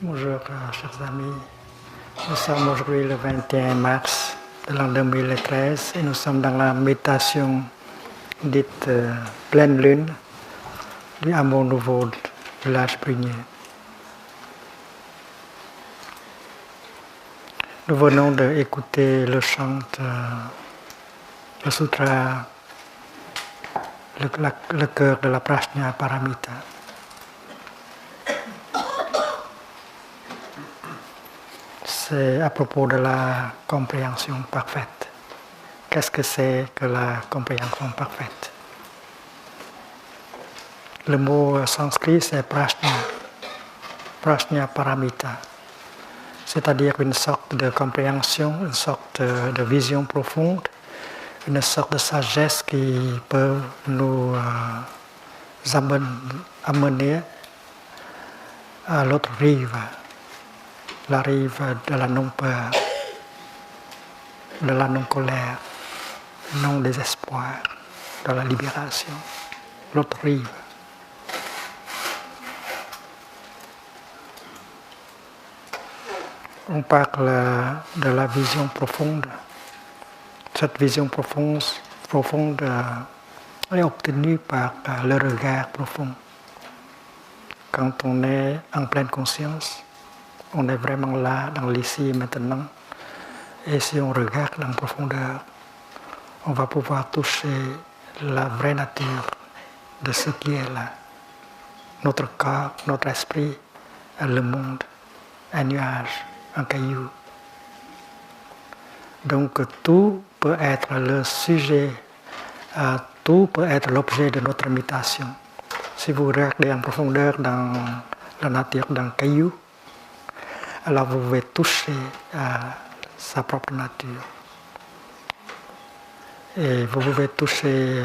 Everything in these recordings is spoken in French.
Bonjour, chers amis. Nous sommes aujourd'hui le 21 mars de l'an 2013 et nous sommes dans la méditation dite pleine lune du hameau nouveau du village Brunier. Nous venons d'écouter le chant, le sutra, le cœur de la Prajna Paramita. C'est à propos de la compréhension parfaite. Qu'est-ce que c'est que la compréhension parfaite? Le mot sanskrit, c'est prajna, prajna paramita, c'est-à-dire une sorte de compréhension, une sorte de vision profonde, une sorte de sagesse qui peut nous amener à l'autre rive. La rive de la non-peur, de la non-colère, non-désespoir, de la libération, l'autre rive. On parle de la vision profonde. Cette vision profonde est obtenue par le regard profond. Quand on est en pleine conscience, on est vraiment là, dans l'ici et maintenant. Et si on regarde en profondeur, on va pouvoir toucher la vraie nature de ce qui est là. Notre corps, notre esprit, le monde, un nuage, un caillou. Donc tout peut être le sujet, tout peut être l'objet de notre méditation. Si vous regardez en profondeur dans la nature d'un caillou, alors vous pouvez toucher à sa propre nature. Et vous pouvez toucher,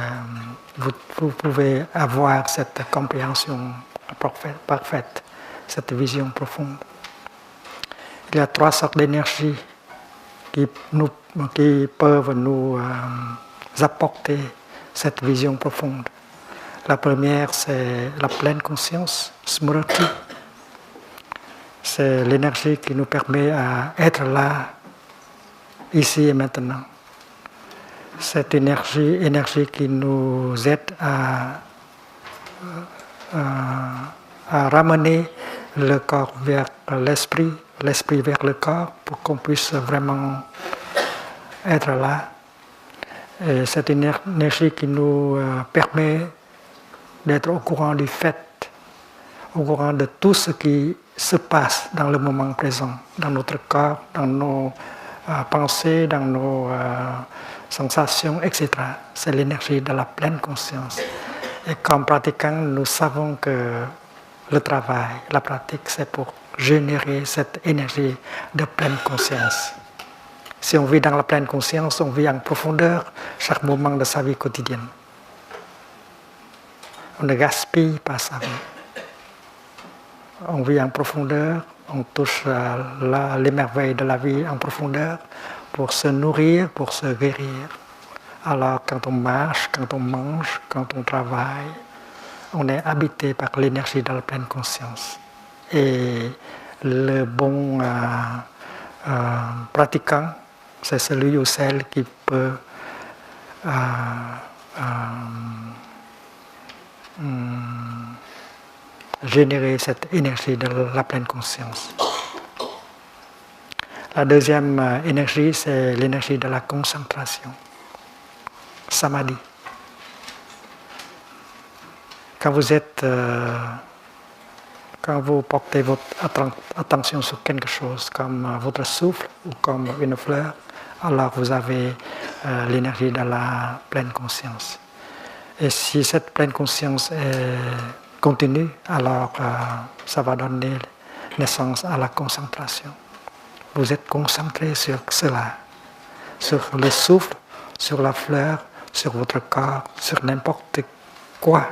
vous pouvez avoir cette compréhension parfaite, cette vision profonde. Il y a trois sortes d'énergie qui peuvent nous apporter cette vision profonde. La première, c'est la pleine conscience, smriti. C'est l'énergie qui nous permet d'être là, ici et maintenant. Cette énergie qui nous aide à ramener le corps vers l'esprit, l'esprit vers le corps, pour qu'on puisse vraiment être là. Et cette énergie qui nous permet d'être au courant du fait, au courant de tout ce qui se passe dans le moment présent, dans notre corps, dans nos pensées, dans nos sensations, etc. C'est l'énergie de la pleine conscience. Et comme pratiquants, nous savons que le travail, la pratique, c'est pour générer cette énergie de pleine conscience. Si on vit dans la pleine conscience, on vit en profondeur chaque moment de sa vie quotidienne. On ne gaspille pas sa vie. on vit en profondeur, on touche les merveilles de la vie en profondeur pour se nourrir, pour se guérir. Alors quand on marche, quand on mange, quand on travaille, on est habité par l'énergie de la pleine conscience. Et le bon pratiquant, c'est celui ou celle qui peut générer cette énergie de la pleine conscience. La deuxième énergie, c'est l'énergie de la concentration. Samadhi. Quand vous portez votre attention sur quelque chose, comme votre souffle ou comme une fleur, alors vous avez l'énergie de la pleine conscience. Et si cette pleine conscience est continue, alors ça va donner naissance à la concentration. Vous êtes concentré sur cela, sur le souffle, sur la fleur, sur votre corps, sur n'importe quoi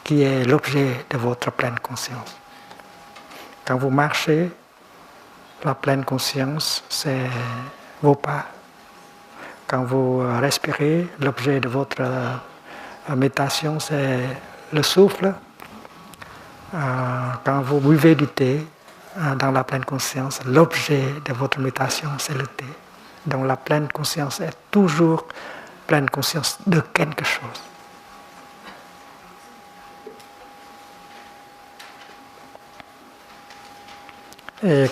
qui est l'objet de votre pleine conscience. Quand vous marchez, la pleine conscience, c'est vos pas. Quand vous respirez, l'objet de votre méditation, c'est le souffle. Quand vous buvez du thé, dans la pleine conscience, l'objet de votre méditation, c'est le thé. Donc la pleine conscience est toujours pleine conscience de quelque chose. Et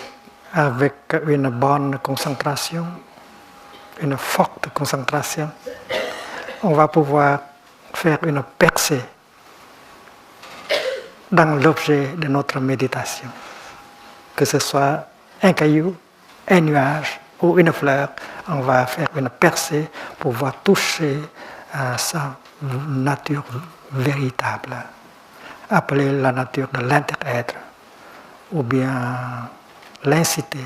avec une bonne concentration, une forte concentration, on va pouvoir faire une percée dans l'objet de notre méditation. Que ce soit un caillou, un nuage ou une fleur, on va faire une percée pour pouvoir toucher sa nature véritable, appelée la nature de l'inter-être, ou bien l'incité.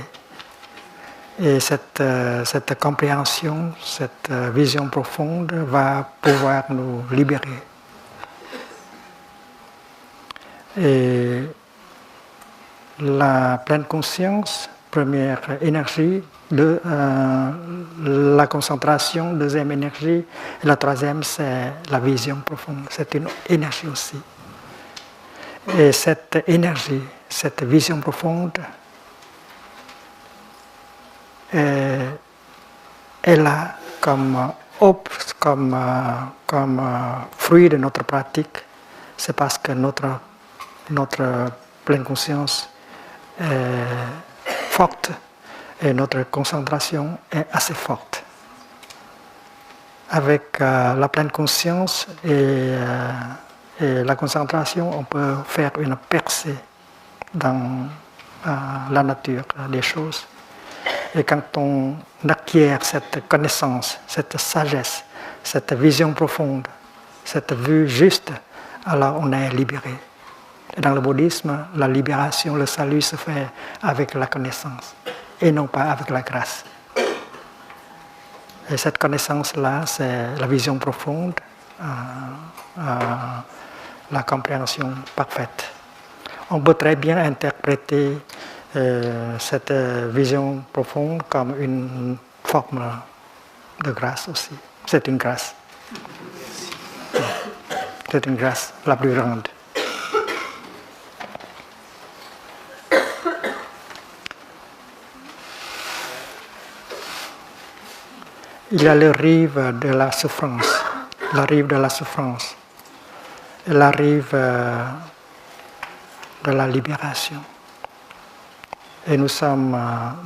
Et cette compréhension, cette vision profonde va pouvoir nous libérer. Et la pleine conscience, première énergie, la concentration, deuxième énergie, et la troisième, c'est la vision profonde. C'est une énergie aussi. Et cette énergie, cette vision profonde, est là comme fruit de notre pratique. C'est parce que notre pleine conscience est forte et notre concentration est assez forte. Avec la pleine conscience et la concentration, on peut faire une percée dans la nature des choses. Et quand on acquiert cette connaissance, cette sagesse, cette vision profonde, cette vue juste, alors on est libéré. Et dans le bouddhisme, la libération, le salut se fait avec la connaissance et non pas avec la grâce. Et cette connaissance-là, c'est la vision profonde, la compréhension parfaite. On peut très bien interpréter cette vision profonde comme une forme de grâce aussi. C'est une grâce. C'est une grâce la plus grande. Il y a le rive de la souffrance, la rive de la souffrance, et la rive de la libération. Et nous sommes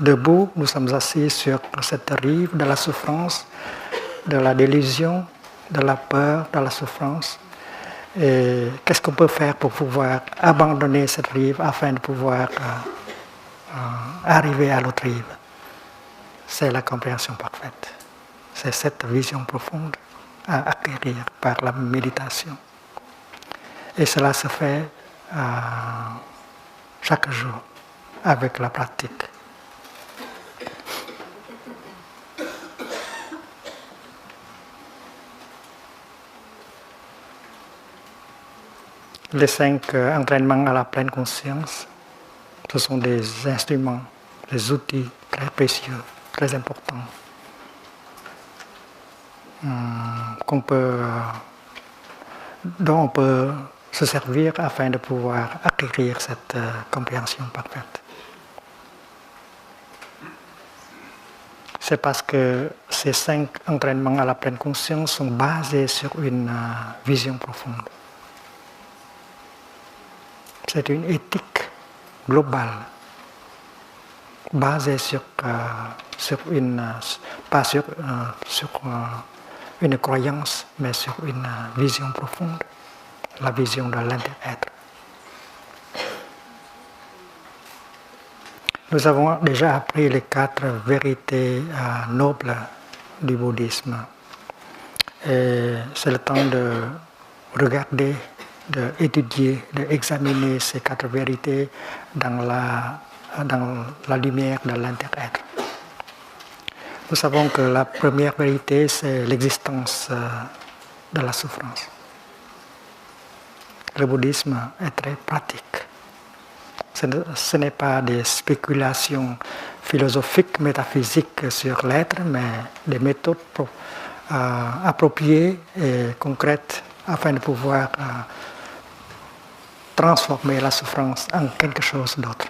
debout, nous sommes assis sur cette rive de la souffrance, de la délusion, de la peur, de la souffrance. Et qu'est-ce qu'on peut faire pour pouvoir abandonner cette rive afin de pouvoir arriver à l'autre rive? C'est la compréhension parfaite. C'est cette vision profonde à acquérir par la méditation. Et cela se fait chaque jour avec la pratique. Les 5 entraînements à la pleine conscience, Ce sont des instruments, des outils très précieux, très importants, dont on peut se servir afin de pouvoir acquérir cette compréhension parfaite. C'est parce que ces 5 entraînements à la pleine conscience sont basés sur une vision profonde. C'est une éthique globale, basée pas sur une croyance, mais sur une vision profonde, la vision de l'inter-être. Nous avons déjà appris les 4 vérités nobles du bouddhisme. Et c'est le temps de regarder, d'étudier, d'examiner ces 4 vérités dans la lumière de l'inter-être. Nous savons que la première vérité, c'est l'existence de la souffrance. Le bouddhisme est très pratique. Ce n'est pas des spéculations philosophiques, métaphysiques sur l'être, mais des méthodes appropriées et concrètes afin de pouvoir transformer la souffrance en quelque chose d'autre.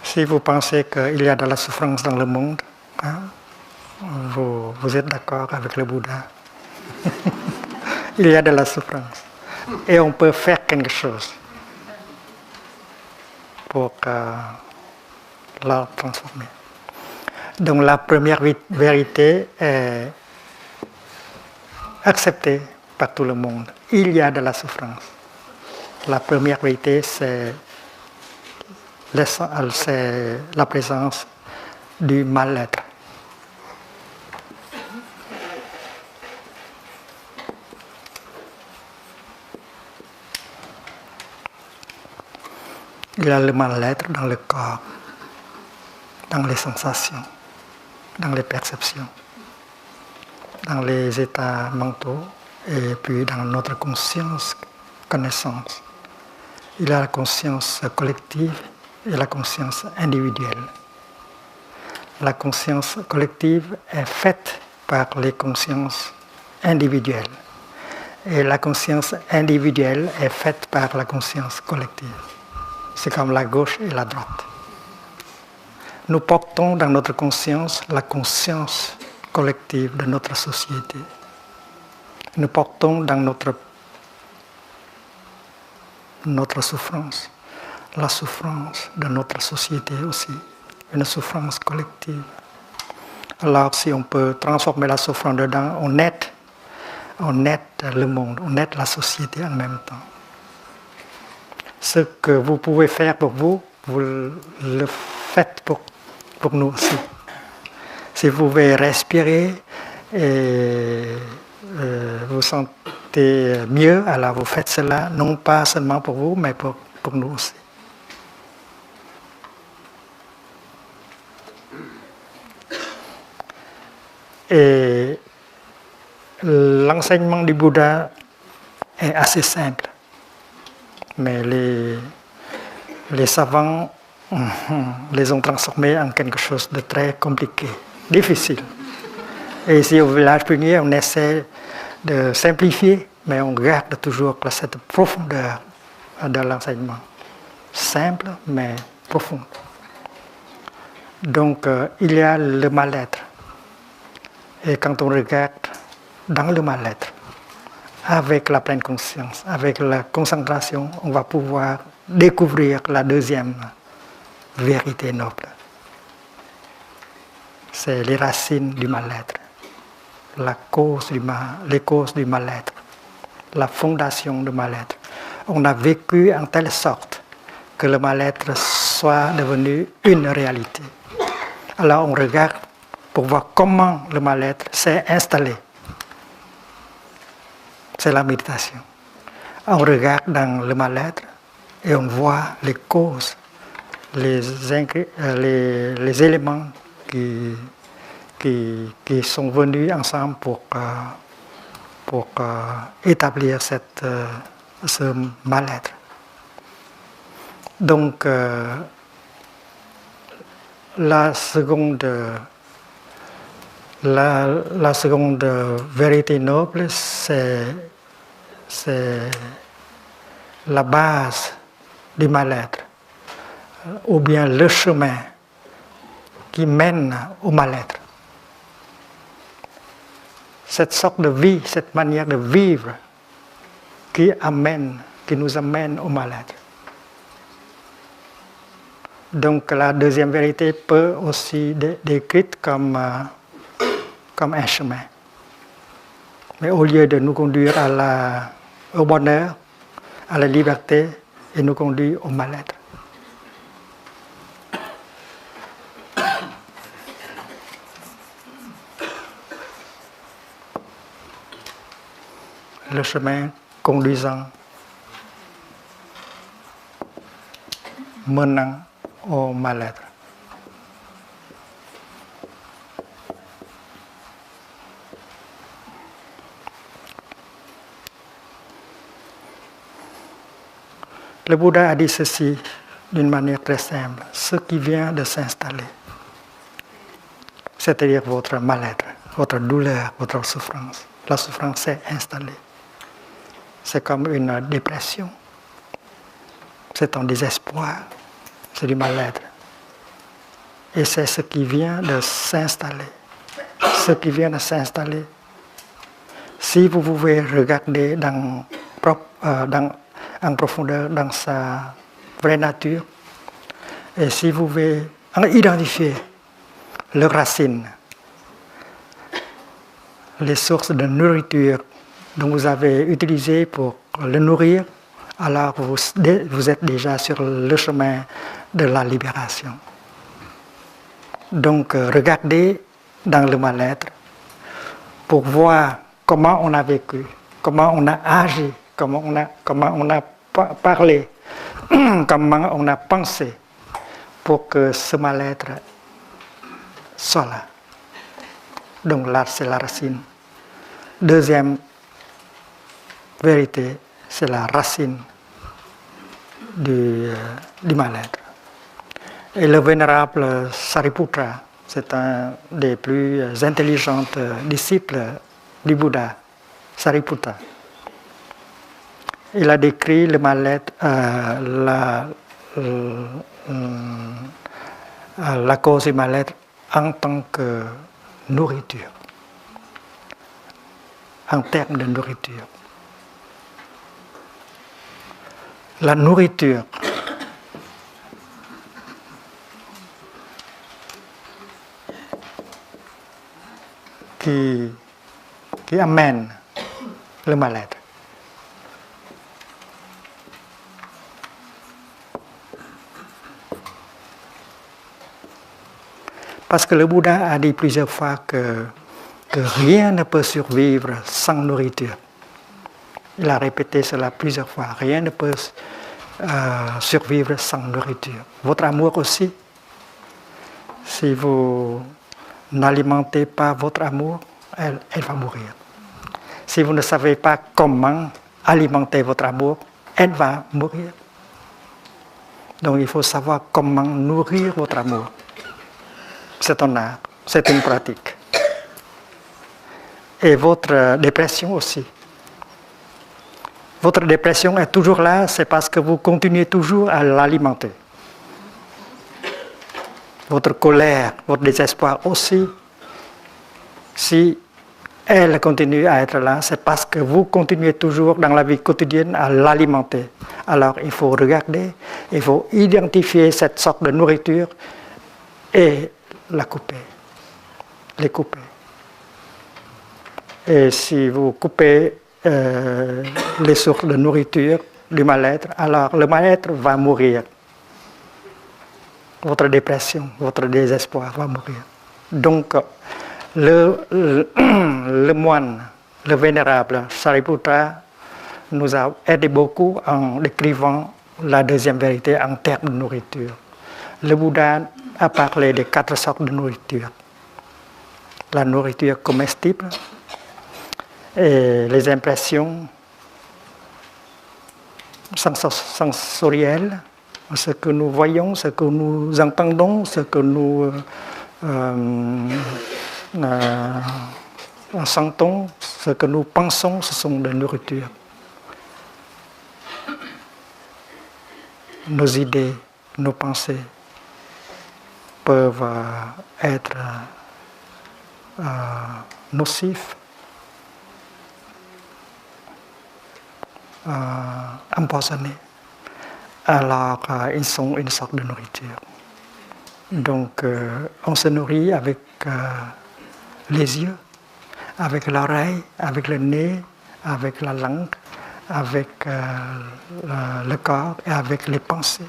Si vous pensez qu'il y a de la souffrance dans le monde, vous êtes d'accord avec le Bouddha. Il y a de la souffrance. Et on peut faire quelque chose pour la transformer. Donc la première vérité est acceptée par tout le monde. Il y a de la souffrance. La première vérité, c'est la présence du mal-être. Il y a le mal-être dans le corps, dans les sensations, dans les perceptions, dans les états mentaux et puis dans notre conscience, connaissance. Il y a la conscience collective et la conscience individuelle. La conscience collective est faite par les consciences individuelles et la conscience individuelle est faite par la conscience collective. C'est comme la gauche et la droite. Nous portons dans notre conscience la conscience collective de notre société. Nous portons dans notre souffrance la souffrance de notre société aussi, une souffrance collective. Alors si on peut transformer la souffrance dedans, on aide le monde, on aide la société en même temps. Ce que vous pouvez faire pour vous, vous le faites pour nous aussi. Si vous pouvez respirer et vous sentez mieux, alors vous faites cela, non pas seulement pour vous, mais pour nous aussi. Et l'enseignement du Bouddha est assez simple. Mais les savants les ont transformés en quelque chose de très compliqué, difficile. Et ici au village pionnier, on essaie de simplifier, mais on garde toujours cette profondeur de l'enseignement. Simple, mais profond. Donc, il y a le mal-être. Et quand on regarde dans le mal-être, avec la pleine conscience, avec la concentration, on va pouvoir découvrir la deuxième vérité noble. C'est les racines du mal-être, les causes du mal-être, la fondation du mal-être. On a vécu en telle sorte que le mal-être soit devenu une réalité. Alors on regarde pour voir comment le mal-être s'est installé. c'est la méditation. On regarde dans le mal-être et on voit les causes, les éléments qui sont venus ensemble pour établir ce mal-être. Donc, la seconde vérité noble, c'est la base du mal-être, ou bien le chemin qui mène au mal-être. Cette sorte de vie, cette manière de vivre qui nous amène au mal-être. Donc la deuxième vérité peut aussi être décrite comme un chemin. Mais au lieu de nous conduire au bonheur, à la liberté, il nous conduit au mal-être. Le chemin conduisant, menant au mal-être. Le Bouddha a dit ceci d'une manière très simple. Ce qui vient de s'installer, c'est-à-dire votre mal-être, votre douleur, votre souffrance. La souffrance s'est installée. C'est comme une dépression. C'est un désespoir. C'est du mal-être. Et c'est ce qui vient de s'installer. Ce qui vient de s'installer. Si vous pouvez regarder en profondeur dans sa vraie nature, et si vous pouvez identifier leurs racines, les sources de nourriture dont vous avez utilisées pour le nourrir, alors vous êtes déjà sur le chemin de la libération. Donc regardez dans le mal-être pour voir comment on a vécu, comment on a agi, comment on a parlé, comment on a pensé pour que ce mal-être soit là. Donc là, c'est la racine. Deuxième vérité, c'est la racine du mal-être. Et le vénérable Sariputra, c'est un des plus intelligents disciples du Bouddha, Sariputta. Il a décrit le mal-être, la cause du mal-être en tant que nourriture, en termes de nourriture. La nourriture qui amène le mal-être. Parce que le Bouddha a dit plusieurs fois que rien ne peut survivre sans nourriture. Il a répété cela plusieurs fois. Rien ne peut survivre sans nourriture. Votre amour aussi. Si vous n'alimentez pas votre amour, elle va mourir. Si vous ne savez pas comment alimenter votre amour, elle va mourir. Donc il faut savoir comment nourrir votre amour. C'est un art, c'est une pratique. Et votre dépression aussi. Votre dépression est toujours là, c'est parce que vous continuez toujours à l'alimenter. Votre colère, votre désespoir aussi, si elle continue à être là, c'est parce que vous continuez toujours dans la vie quotidienne à l'alimenter. Alors il faut regarder, il faut identifier cette sorte de nourriture et la couper, les couper. Et si vous coupez les sources de nourriture du mal-être, alors le mal-être va mourir. Votre dépression, votre désespoir va mourir. Donc, le moine le vénérable Sariputra nous a aidé beaucoup en décrivant la deuxième vérité en termes de nourriture. Le Bouddha a parlé de 4 sortes de nourriture. La nourriture comestible et les impressions sensorielles, ce que nous voyons, ce que nous entendons, ce que nous sentons, ce que nous pensons, ce sont des nourritures. Nos idées, nos pensées peuvent être nocifs, empoisonnés, alors ils sont une sorte de nourriture. Donc on se nourrit avec les yeux, avec l'oreille, avec le nez, avec la langue, avec le corps et avec les pensées.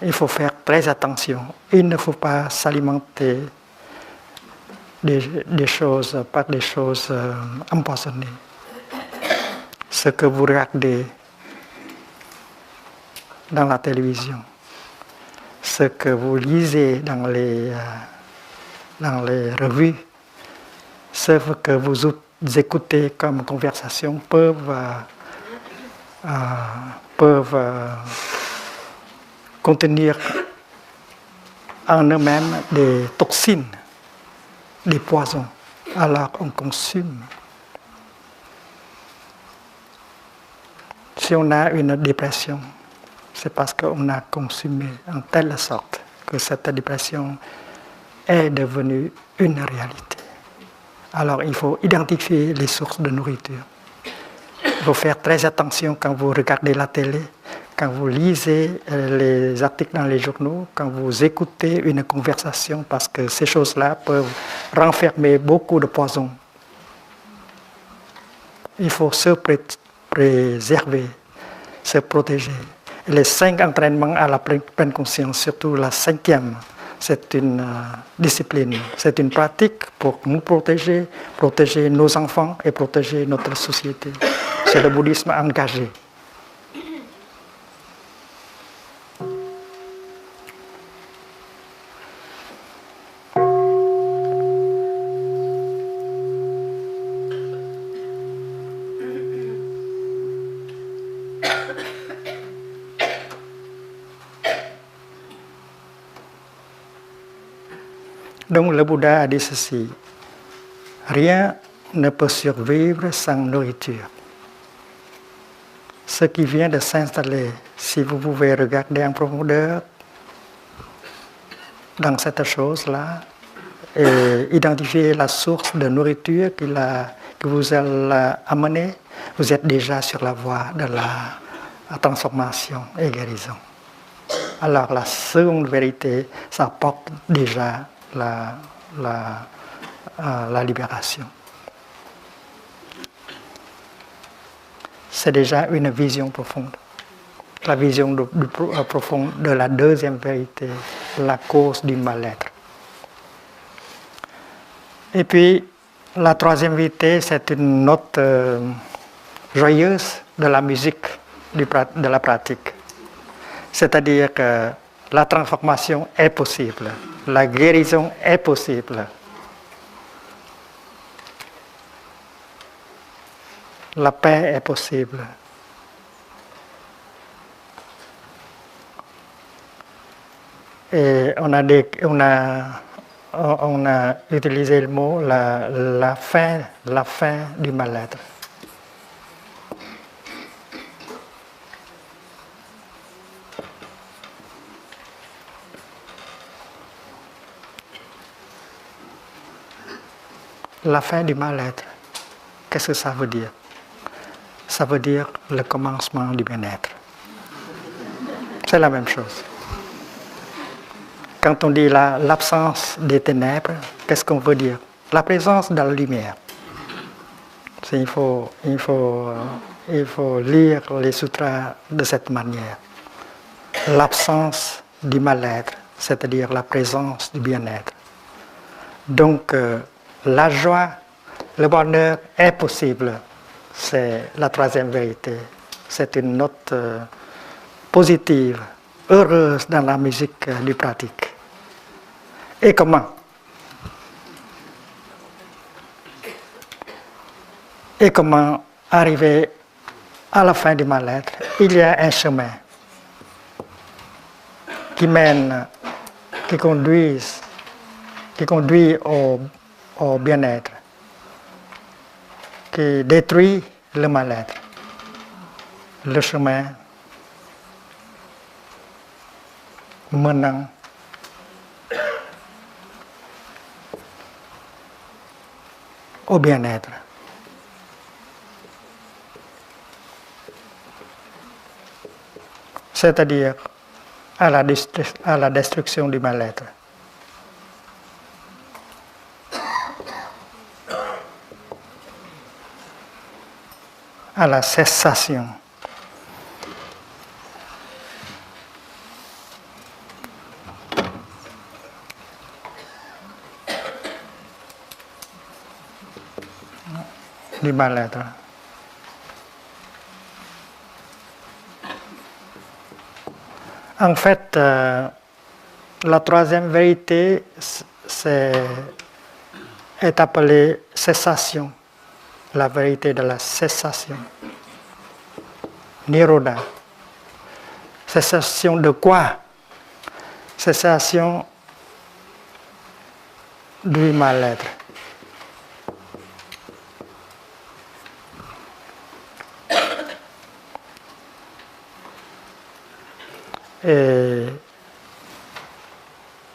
Il faut faire très attention. Il ne faut pas s'alimenter des choses, par des choses empoisonnées. Ce que vous regardez dans la télévision, ce que vous lisez dans les revues, ce que vous écoutez comme conversation peuvent contenir en eux-mêmes des toxines, des poisons. Alors on consomme. Si on a une dépression, c'est parce qu'on a consumé en telle sorte que cette dépression est devenue une réalité. Alors il faut identifier les sources de nourriture. Il faut faire très attention quand vous regardez la télé, quand vous lisez les articles dans les journaux, quand vous écoutez une conversation, parce que ces choses-là peuvent renfermer beaucoup de poisons. Il faut se préserver, se protéger. Les 5 entraînements à la pleine conscience, surtout la 5e, c'est une discipline, c'est une pratique pour nous protéger, protéger nos enfants et protéger notre société. C'est le bouddhisme engagé. Donc le Bouddha a dit ceci, rien ne peut survivre sans nourriture. Ce qui vient de s'installer, si vous pouvez regarder en profondeur dans cette chose-là, et identifier la source de nourriture que vous a amené, vous êtes déjà sur la voie de la transformation et guérison. Alors la seconde vérité, ça porte déjà la libération. C'est déjà une vision profonde. La vision profonde de la deuxième vérité, la cause du mal-être. Et puis, la troisième vérité, c'est une note joyeuse de la musique, de la pratique. C'est-à-dire que la transformation est possible, la guérison est possible. La paix est possible. Et on a utilisé le mot la fin du mal-être. La fin du mal-être, qu'est-ce que ça veut dire? Ça veut dire le commencement du bien-être. C'est la même chose. Quand on dit l'absence des ténèbres, qu'est-ce qu'on veut dire? La présence de la lumière. Il faut lire les sutras de cette manière. L'absence du mal-être, c'est-à-dire la présence du bien-être. Donc, la joie Le bonheur est possible. C'est la troisième vérité. C'est une note positive, heureuse dans la musique du pratique. Et comment? Et comment arriver à la fin du mal-être? Il y a un chemin qui mène, qui conduit au bien-être, qui détruit le mal-être. Le chemin menant au bien-être. C'est-à-dire à la destruction du mal-être. À la cessation. Du mal-être. En fait, la troisième vérité est appelée cessation, la vérité de la cessation. Nirodha. Cessation de quoi? Cessation du mal-être. Et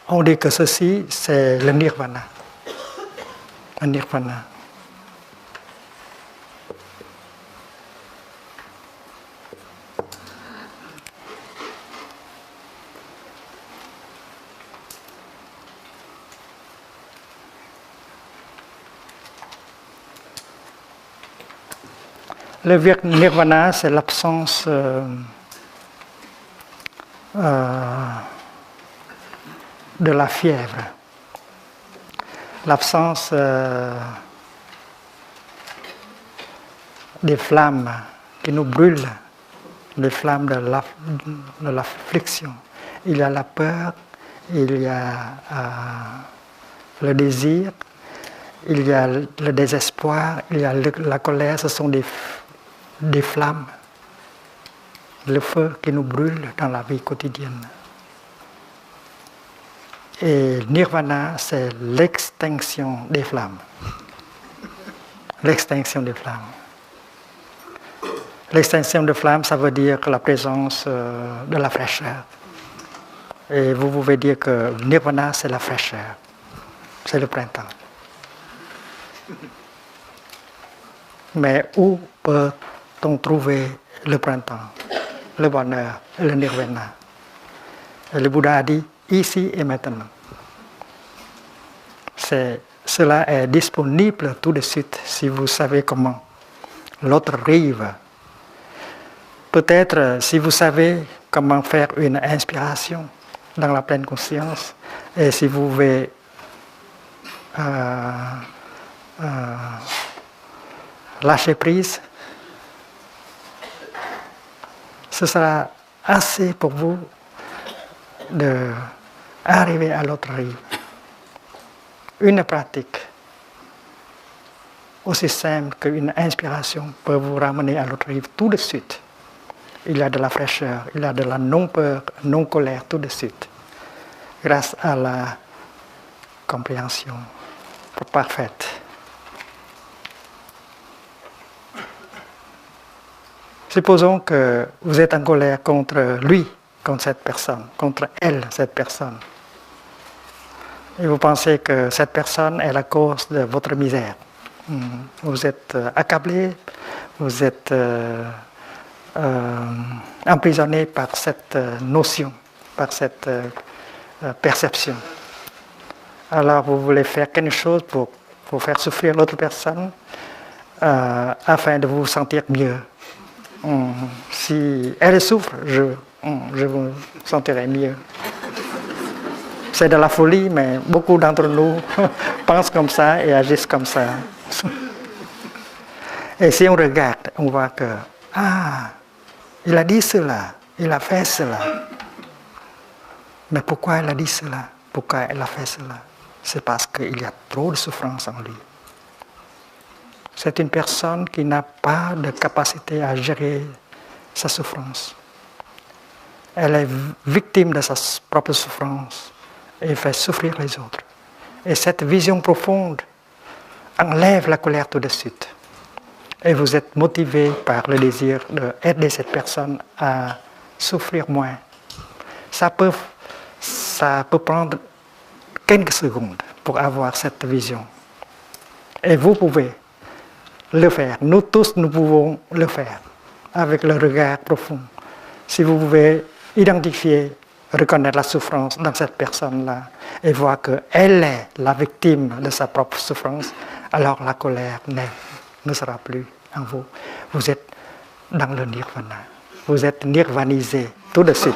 on dit que ceci, c'est le nirvana. Le nirvana. Le nirvana, c'est l'absence de la fièvre, l'absence des flammes qui nous brûlent, les flammes de l'affliction. Il y a la peur, il y a le désir, il y a le désespoir, il y a la colère, ce sont des flammes, le feu qui nous brûle dans la vie quotidienne. Et nirvana, c'est l'extinction des flammes. L'extinction des flammes. L'extinction des flammes, ça veut dire la présence de la fraîcheur. Et vous pouvez dire que nirvana, c'est la fraîcheur. C'est le printemps. Mais où peut-on trouver le printemps, le bonheur, le nirvana? Et le Bouddha a dit ici et maintenant. Cela est disponible tout de suite si vous savez comment. L'autre rive. Peut-être si vous savez comment faire une inspiration dans la pleine conscience et si vous pouvez lâcher prise, ce sera assez pour vous d'arriver à l'autre rive. Une pratique aussi simple qu'une inspiration peut vous ramener à l'autre rive tout de suite. Il y a de la fraîcheur, il y a de la non-peur, non-colère tout de suite, grâce à la compréhension parfaite. Supposons que vous êtes en colère contre lui, contre cette personne, contre elle, cette personne. Et vous pensez que cette personne est la cause de votre misère. Vous êtes accablé, vous êtes emprisonné par cette notion, par cette perception. Alors vous voulez faire quelque chose pour faire souffrir l'autre personne afin de vous sentir mieux. Si elle souffre, je vous sentirai mieux. C'est de la folie, mais beaucoup d'entre nous pensent comme ça et agissent comme ça. Et si on regarde, on voit que, ah, il a dit cela, il a fait cela. Mais pourquoi il a dit cela? Pourquoi il a fait cela? C'est parce qu'il y a trop de souffrance en lui. C'est une personne qui n'a pas de capacité à gérer sa souffrance. Elle est victime de sa propre souffrance et fait souffrir les autres. Et cette vision profonde enlève la colère tout de suite. Et vous êtes motivé par le désir d'aider cette personne à souffrir moins. Ça peut prendre quelques secondes pour avoir cette vision. Et vous pouvez le faire. Nous tous, nous pouvons le faire avec le regard profond. Si vous pouvez identifier, reconnaître la souffrance dans cette personne-là et voir qu'elle est la victime de sa propre souffrance, alors la colère ne sera plus en vous. Vous êtes dans le nirvana. Vous êtes nirvanisé tout de suite.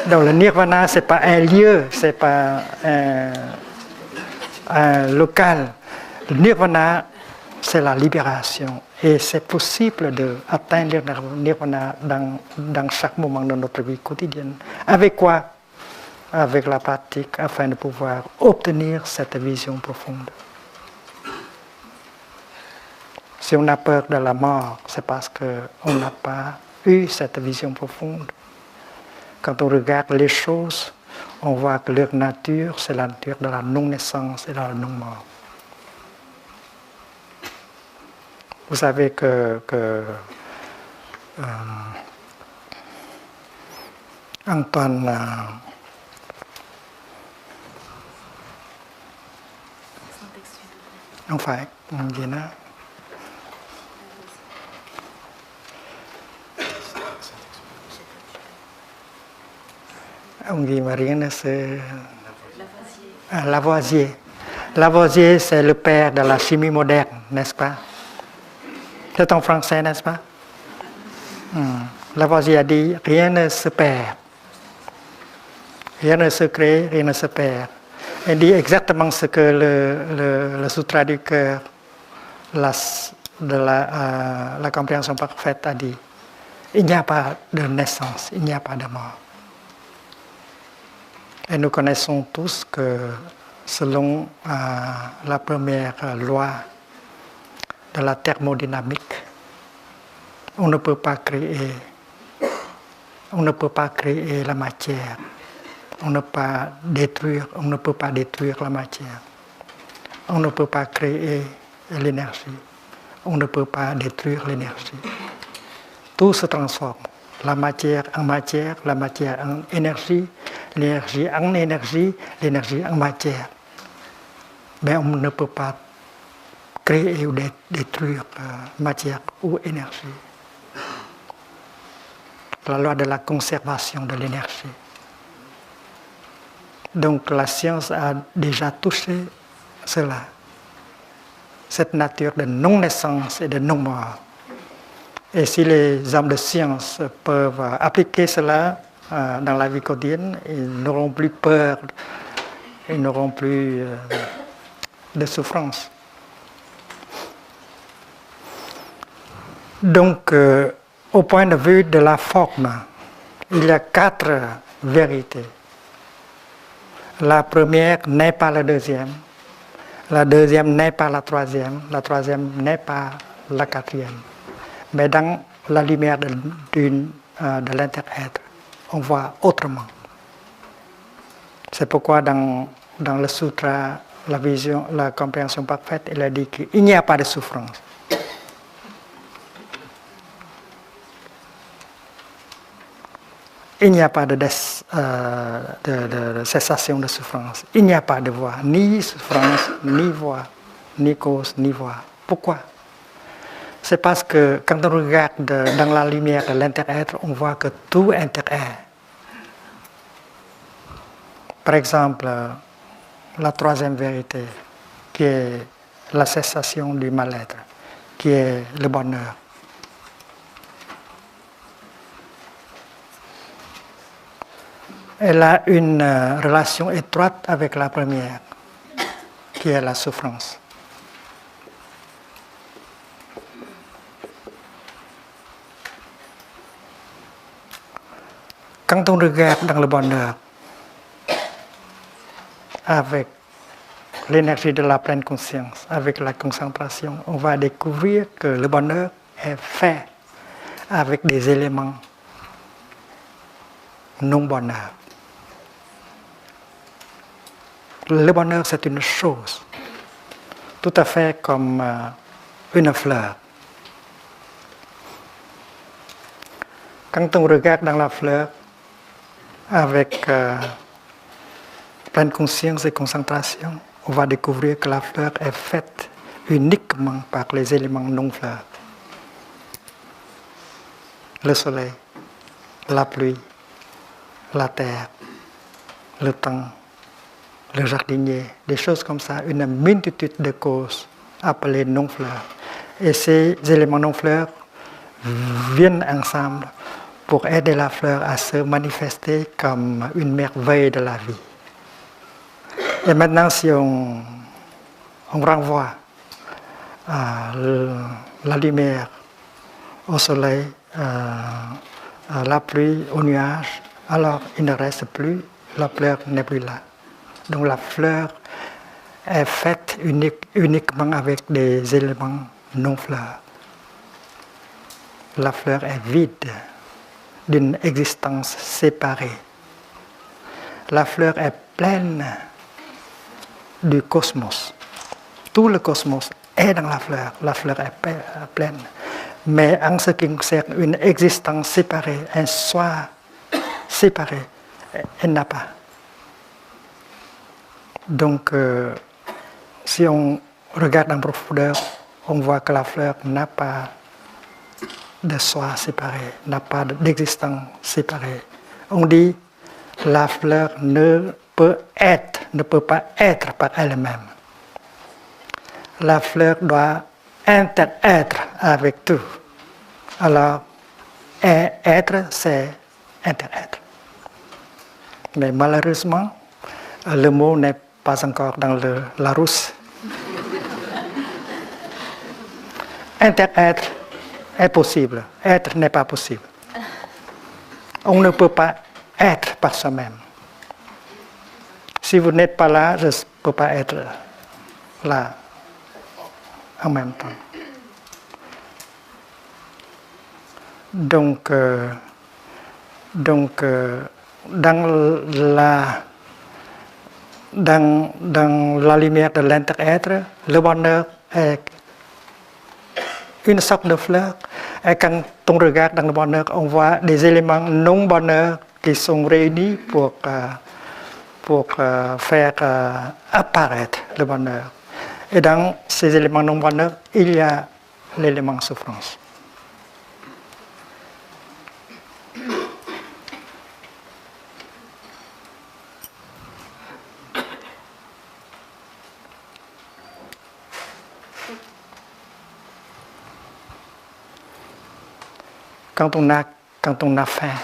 Donc le nirvana, ce n'est pas un lieu, ce n'est pas un local. Le nirvana, c'est la libération. Et c'est possible d'atteindre le nirvana dans chaque moment de notre vie quotidienne. Avec quoi? Avec la pratique, afin de pouvoir obtenir cette vision profonde. Si on a peur de la mort, c'est parce qu'on n'a pas eu cette vision profonde. Quand on regarde les choses, on voit que leur nature, c'est la nature de la non-naissance et de la non-mort. Vous savez que Antoine không phải gì đó ông gì mà riêng là Lavoisier. Lavoisier, c'est le père de la chimie moderne, n'est-ce pas? C'est en français, n'est-ce pas? Lavoisier a dit, rien ne se perd. Rien ne se crée, rien ne se perd. Il dit exactement ce que le sutra du cœur de la compréhension parfaite a dit. Il n'y a pas de naissance, il n'y a pas de mort. Et nous connaissons tous que selon la première loi de la thermodynamique, on ne peut pas créer la matière. On ne peut pas détruire la matière. On ne peut pas créer l'énergie. On ne peut pas détruire l'énergie. Tout se transforme. La matière en matière, la matière en énergie, l'énergie en énergie, l'énergie en matière. Mais on ne peut pas créer ou détruire matière ou énergie. La loi de la conservation de l'énergie. Donc la science a déjà touché cela, cette nature de non-naissance et de non-mort. Et si les hommes de science peuvent appliquer cela dans la vie quotidienne, ils n'auront plus peur, ils n'auront plus de souffrance. Donc, au point de vue de la forme, il y a 4 vérités. La première n'est pas la deuxième. La deuxième n'est pas la troisième. La troisième n'est pas la quatrième. Mais dans la lumière de l'inter-être, on voit autrement. C'est pourquoi dans le sutra, la compréhension parfaite, il a dit qu'il n'y a pas de souffrance. Il n'y a pas de cessation de souffrance. Il n'y a pas de voix, ni souffrance, ni voix, ni cause, ni voix. Pourquoi? C'est parce que quand on regarde dans la lumière de l'inter-être, on voit que tout inter-est. Par exemple, la troisième vérité, qui est la cessation du mal-être, qui est le bonheur. Elle a une relation étroite avec la première. qui est la souffrance. Quand on regarde dans le bonheur avec l'énergie de la pleine conscience, avec la concentration, on va découvrir que le bonheur est fait avec des éléments non-bonheur. Le bonheur, c'est une chose, tout à fait comme une fleur. Quand on regarde dans la fleur avec pleine conscience et concentration, on va découvrir que la fleur est faite uniquement par les éléments non-fleurs. Le soleil, la pluie, la terre, le temps, le jardinier, des choses comme ça, une multitude de causes appelées non-fleurs. Et ces éléments non-fleurs viennent ensemble pour aider la fleur à se manifester comme une merveille de la vie. Et maintenant, si on renvoie la lumière au soleil, la pluie au nuage, alors il ne reste plus, la fleur n'est plus là. Donc la fleur est faite uniquement avec des éléments non-fleurs. La fleur est vide d'une existence séparée. La fleur est pleine du cosmos. Tout le cosmos est dans la fleur est pleine. Mais en ce qui concerne une existence séparée, un soi séparé, elle n'a pas. Donc, si on regarde en profondeur, on voit que la fleur n'a pas de soi séparé, n'a pas d'existence séparée. On dit la fleur ne peut pas être par elle-même. La fleur doit interêtre avec tout. Alors, être, c'est interêtre. Mais malheureusement, le mot n'est pas encore dans le Larousse. Interêtre est possible, être n'est pas possible. On ne peut pas être par soi-même. Si vous n'êtes pas là, je ne peux pas être là en même temps. Donc dans la lumière de l'inter-être, le bonheur est une sorte de fleur. Et quand on regarde dans le bonheur, on voit des éléments non-bonheur qui sont réunis pour faire apparaître le bonheur. Et dans ces éléments non-bonheur, il y a l'élément souffrance. Quand on a faim,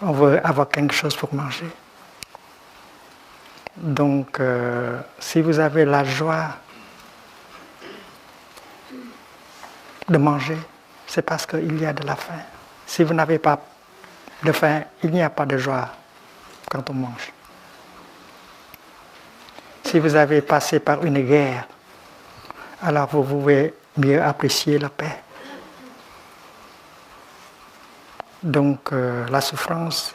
on veut avoir quelque chose pour manger. Donc, si vous avez la joie de manger, c'est parce qu'il y a de la faim. Si vous n'avez pas de faim, il n'y a pas de joie quand on mange. Si vous avez passé par une guerre, alors vous pouvez mieux apprécier la paix. Donc la souffrance,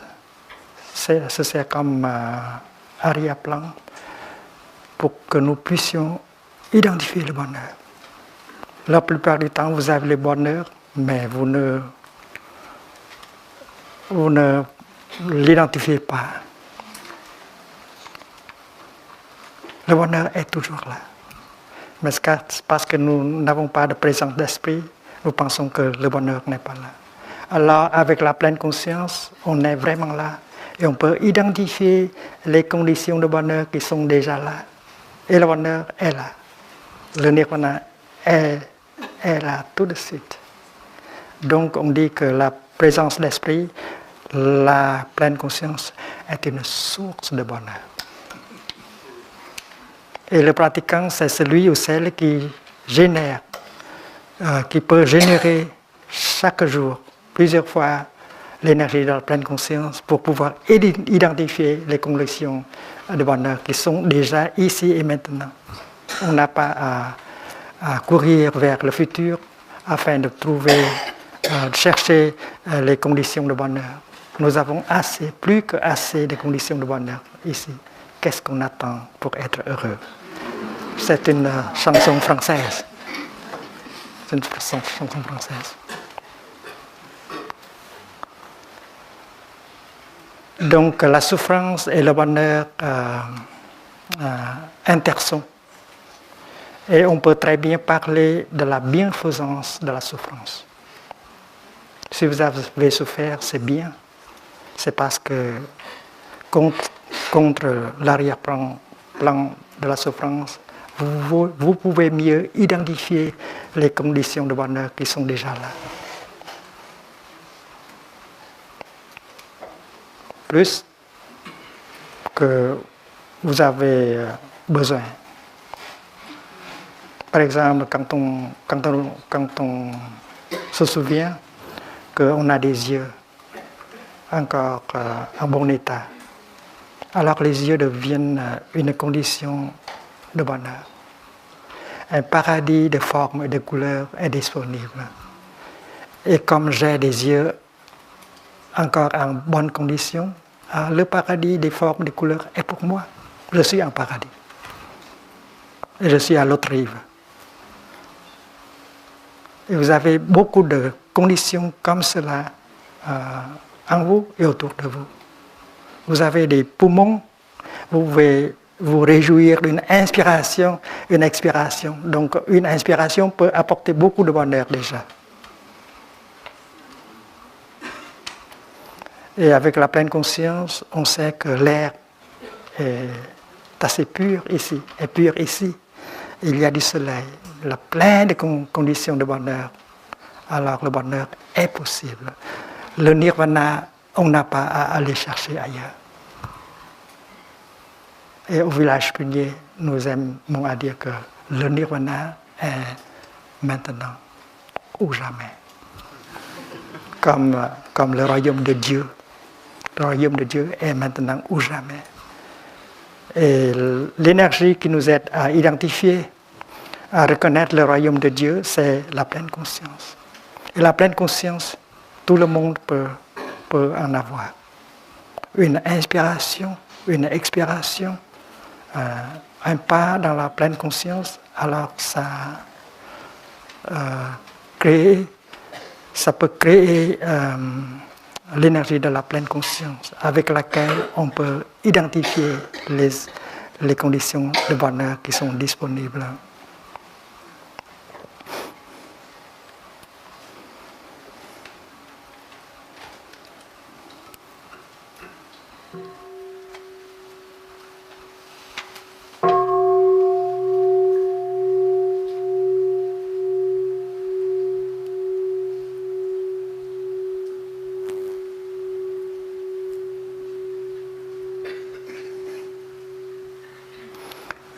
c'est comme arrière-plan pour que nous puissions identifier le bonheur. La plupart du temps, vous avez le bonheur, mais vous ne l'identifiez pas. Le bonheur est toujours là. Mais parce que nous n'avons pas de présence d'esprit, nous pensons que le bonheur n'est pas là. Alors, avec la pleine conscience, on est vraiment là. Et on peut identifier les conditions de bonheur qui sont déjà là. Et le bonheur est là. Le nirvana est là tout de suite. Donc, on dit que la présence d'esprit, la pleine conscience, est une source de bonheur. Et le pratiquant, c'est celui ou celle qui génère, qui peut générer chaque jour, plusieurs fois, l'énergie de la pleine conscience pour pouvoir identifier les conditions de bonheur qui sont déjà ici et maintenant. On n'a pas à courir vers le futur afin de trouver, de chercher les conditions de bonheur. Nous avons assez, plus que assez de conditions de bonheur ici. Qu'est-ce qu'on attend pour être heureux? C'est une chanson française. C'est une chanson française. Donc la souffrance et le bonheur intersont. Et on peut très bien parler de la bienfaisance de la souffrance. Si vous avez souffert, c'est bien. C'est parce que contre l'arrière-plan de la souffrance, vous pouvez mieux identifier les conditions de bonheur qui sont déjà là. Plus que vous avez besoin. Par exemple, quand on se souvient qu'on a des yeux encore en bon état, alors les yeux deviennent une condition de bonheur. Un paradis de formes et de couleurs est disponible. Et comme j'ai des yeux encore en bonne condition, le paradis des formes et des couleurs est pour moi. Je suis en paradis. Et je suis à l'autre rive. Et vous avez beaucoup de conditions comme cela en vous et autour de vous. Vous avez des poumons, vous pouvez vous réjouir d'une inspiration, une expiration. Donc une inspiration peut apporter beaucoup de bonheur déjà. Et avec la pleine conscience, on sait que l'air est assez pur ici, est pur ici. Il y a du soleil, il y a plein de conditions de bonheur. Alors le bonheur est possible. Le nirvana, on n'a pas à aller chercher ailleurs. Et au village Punier, nous aimons à dire que le nirvana est maintenant ou jamais. Comme le royaume de Dieu. Le royaume de Dieu est maintenant ou jamais. Et l'énergie qui nous aide à identifier, à reconnaître le royaume de Dieu, c'est la pleine conscience. Et la pleine conscience, tout le monde peut en avoir. Une inspiration, une expiration, un pas dans la pleine conscience, alors ça peut créer l'énergie de la pleine conscience avec laquelle on peut identifier les conditions de bonheur qui sont disponibles.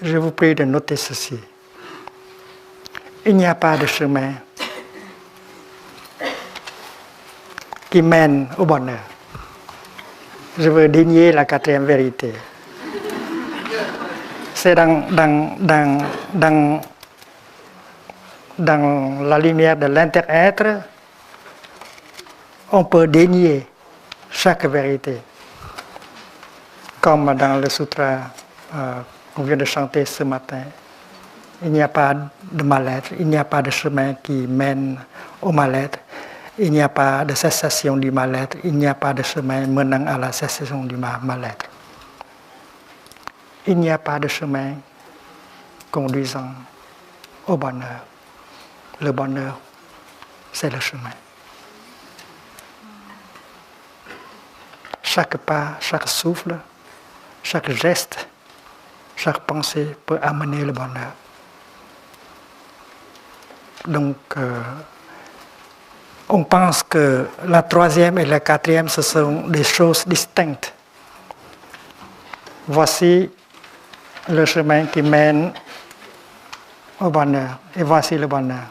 Je vous prie de noter ceci. Il n'y a pas de chemin qui mène au bonheur. Je veux dénier la quatrième vérité. C'est dans la lumière de l'inter-être, on peut dénier chaque vérité. Comme dans le sutra qu'on vient de chanter ce matin. Il n'y a pas de mal-être, il n'y a pas de chemin qui mène au mal-être, il n'y a pas de cessation du mal-être, il n'y a pas de chemin menant à la cessation du mal-être. Il n'y a pas de chemin conduisant au bonheur. Le bonheur, c'est le chemin. Chaque pas, chaque souffle, chaque geste, chaque pensée peut amener le bonheur. Donc, on pense que la troisième et la quatrième, ce sont des choses distinctes. Voici le chemin qui mène au bonheur. Et voici le bonheur.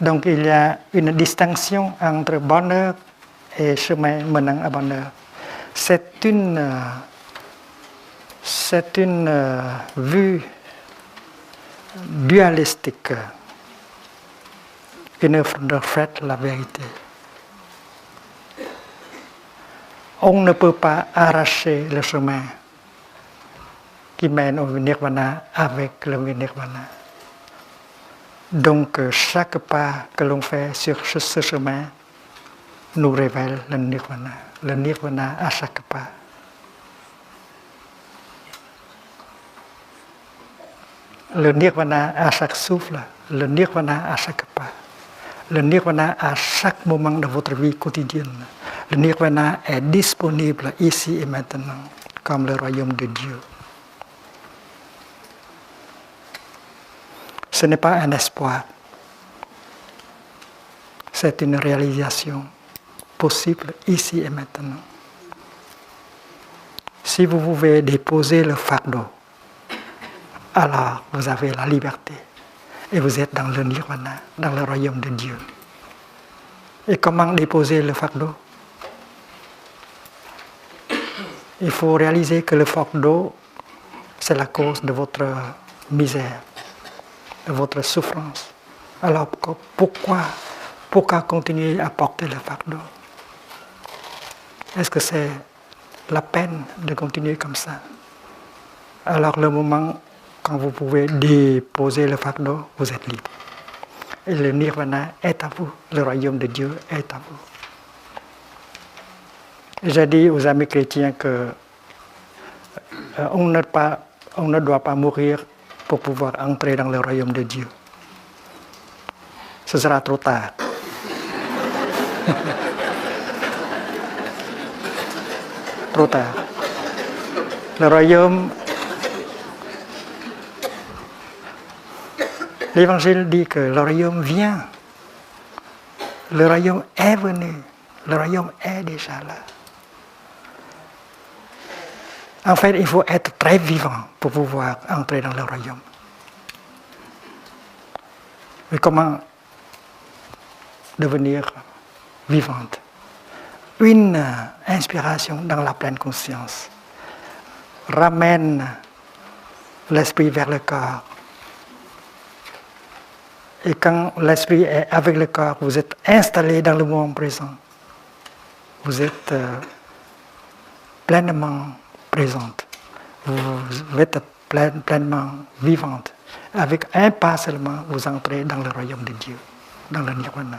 Donc il y a une distinction entre bonheur et chemin menant à bonheur. C'est une vue dualistique qui ne reflète la vérité. On ne peut pas arracher le chemin qui mène au nirvana avec le nirvana. Donc chaque pas que l'on fait sur ce chemin nous révèle le nirvana à chaque pas. Le nirvana à chaque souffle, le nirvana à chaque pas, le nirvana à chaque moment de votre vie quotidienne. Le nirvana est disponible ici et maintenant, comme le royaume de Dieu. Ce n'est pas un espoir, c'est une réalisation possible ici et maintenant. Si vous pouvez déposer le fardeau, alors vous avez la liberté et vous êtes dans le nirvana, dans le royaume de Dieu. Et comment déposer le fardeau? Il faut réaliser que le fardeau, c'est la cause de votre misère, de votre souffrance. Alors pourquoi continuer à porter le fardeau? Est-ce que c'est la peine de continuer comme ça? Alors le moment quand vous pouvez déposer le fardeau, vous êtes libre. Et le nirvana est à vous, le royaume de Dieu est à vous. J'ai dit aux amis chrétiens que on ne doit pas mourir pour pouvoir entrer dans le royaume de Dieu. Ce sera trop tard. Trop tard. Le royaume, l'Évangile dit que le royaume vient. Le royaume est venu. Le royaume est déjà là. En fait, il faut être très vivant pour pouvoir entrer dans le royaume. Mais comment devenir vivante? Une inspiration dans la pleine conscience ramène l'esprit vers le corps. Et quand l'esprit est avec le corps, vous êtes installé dans le moment présent. Vous êtes pleinement présente. Vous êtes pleinement vivante. Avec un pas seulement, vous entrez dans le royaume de Dieu, dans le nirvana.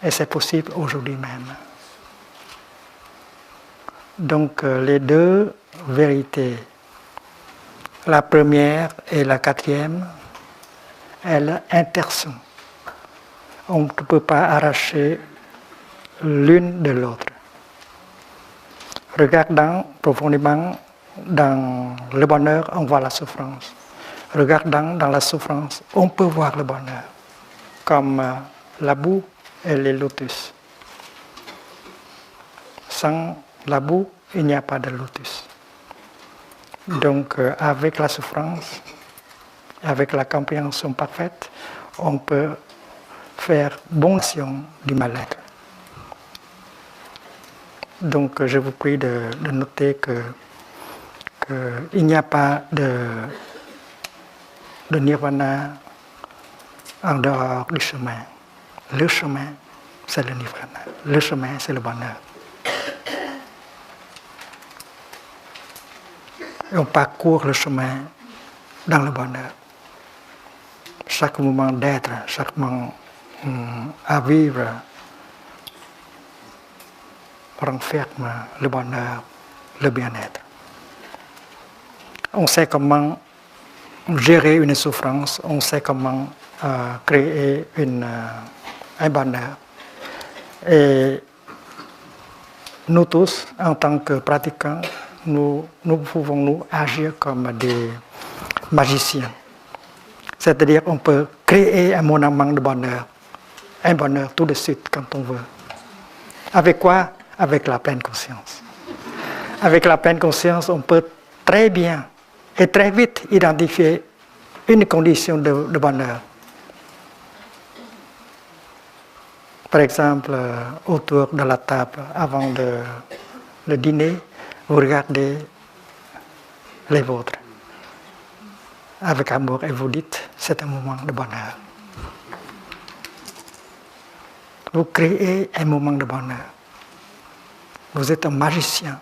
Et c'est possible aujourd'hui même. Donc les deux vérités, la première et la quatrième, elles intersont. On ne peut pas arracher l'une de l'autre. Regardant profondément dans le bonheur, on voit la souffrance. Regardant dans la souffrance, on peut voir le bonheur, comme la boue et les lotus. Sans la boue, il n'y a pas de lotus. Donc, avec la souffrance, avec la compréhension parfaite, on peut faire bonne action du mal-être. Donc, je vous prie de noter qu'il n'y a pas de nirvana en dehors du chemin. Le chemin, c'est le nirvana. Le chemin, c'est le bonheur. Et on parcourt le chemin dans le bonheur. Chaque moment d'être, chaque moment à vivre renferme le bonheur, le bien-être. On sait comment gérer une souffrance, on sait comment créer un bonheur. Et nous tous, en tant que pratiquants, nous pouvons agir comme des magiciens. C'est-à-dire on peut créer un moment de bonheur, un bonheur tout de suite quand on veut. Avec quoi? Avec la pleine conscience. Avec la pleine conscience, on peut très bien et très vite identifier une condition de bonheur. Par exemple, autour de la table, avant le dîner, vous regardez les vôtres avec amour et vous dites, c'est un moment de bonheur. Vous créez un moment de bonheur. Vous êtes un magicien.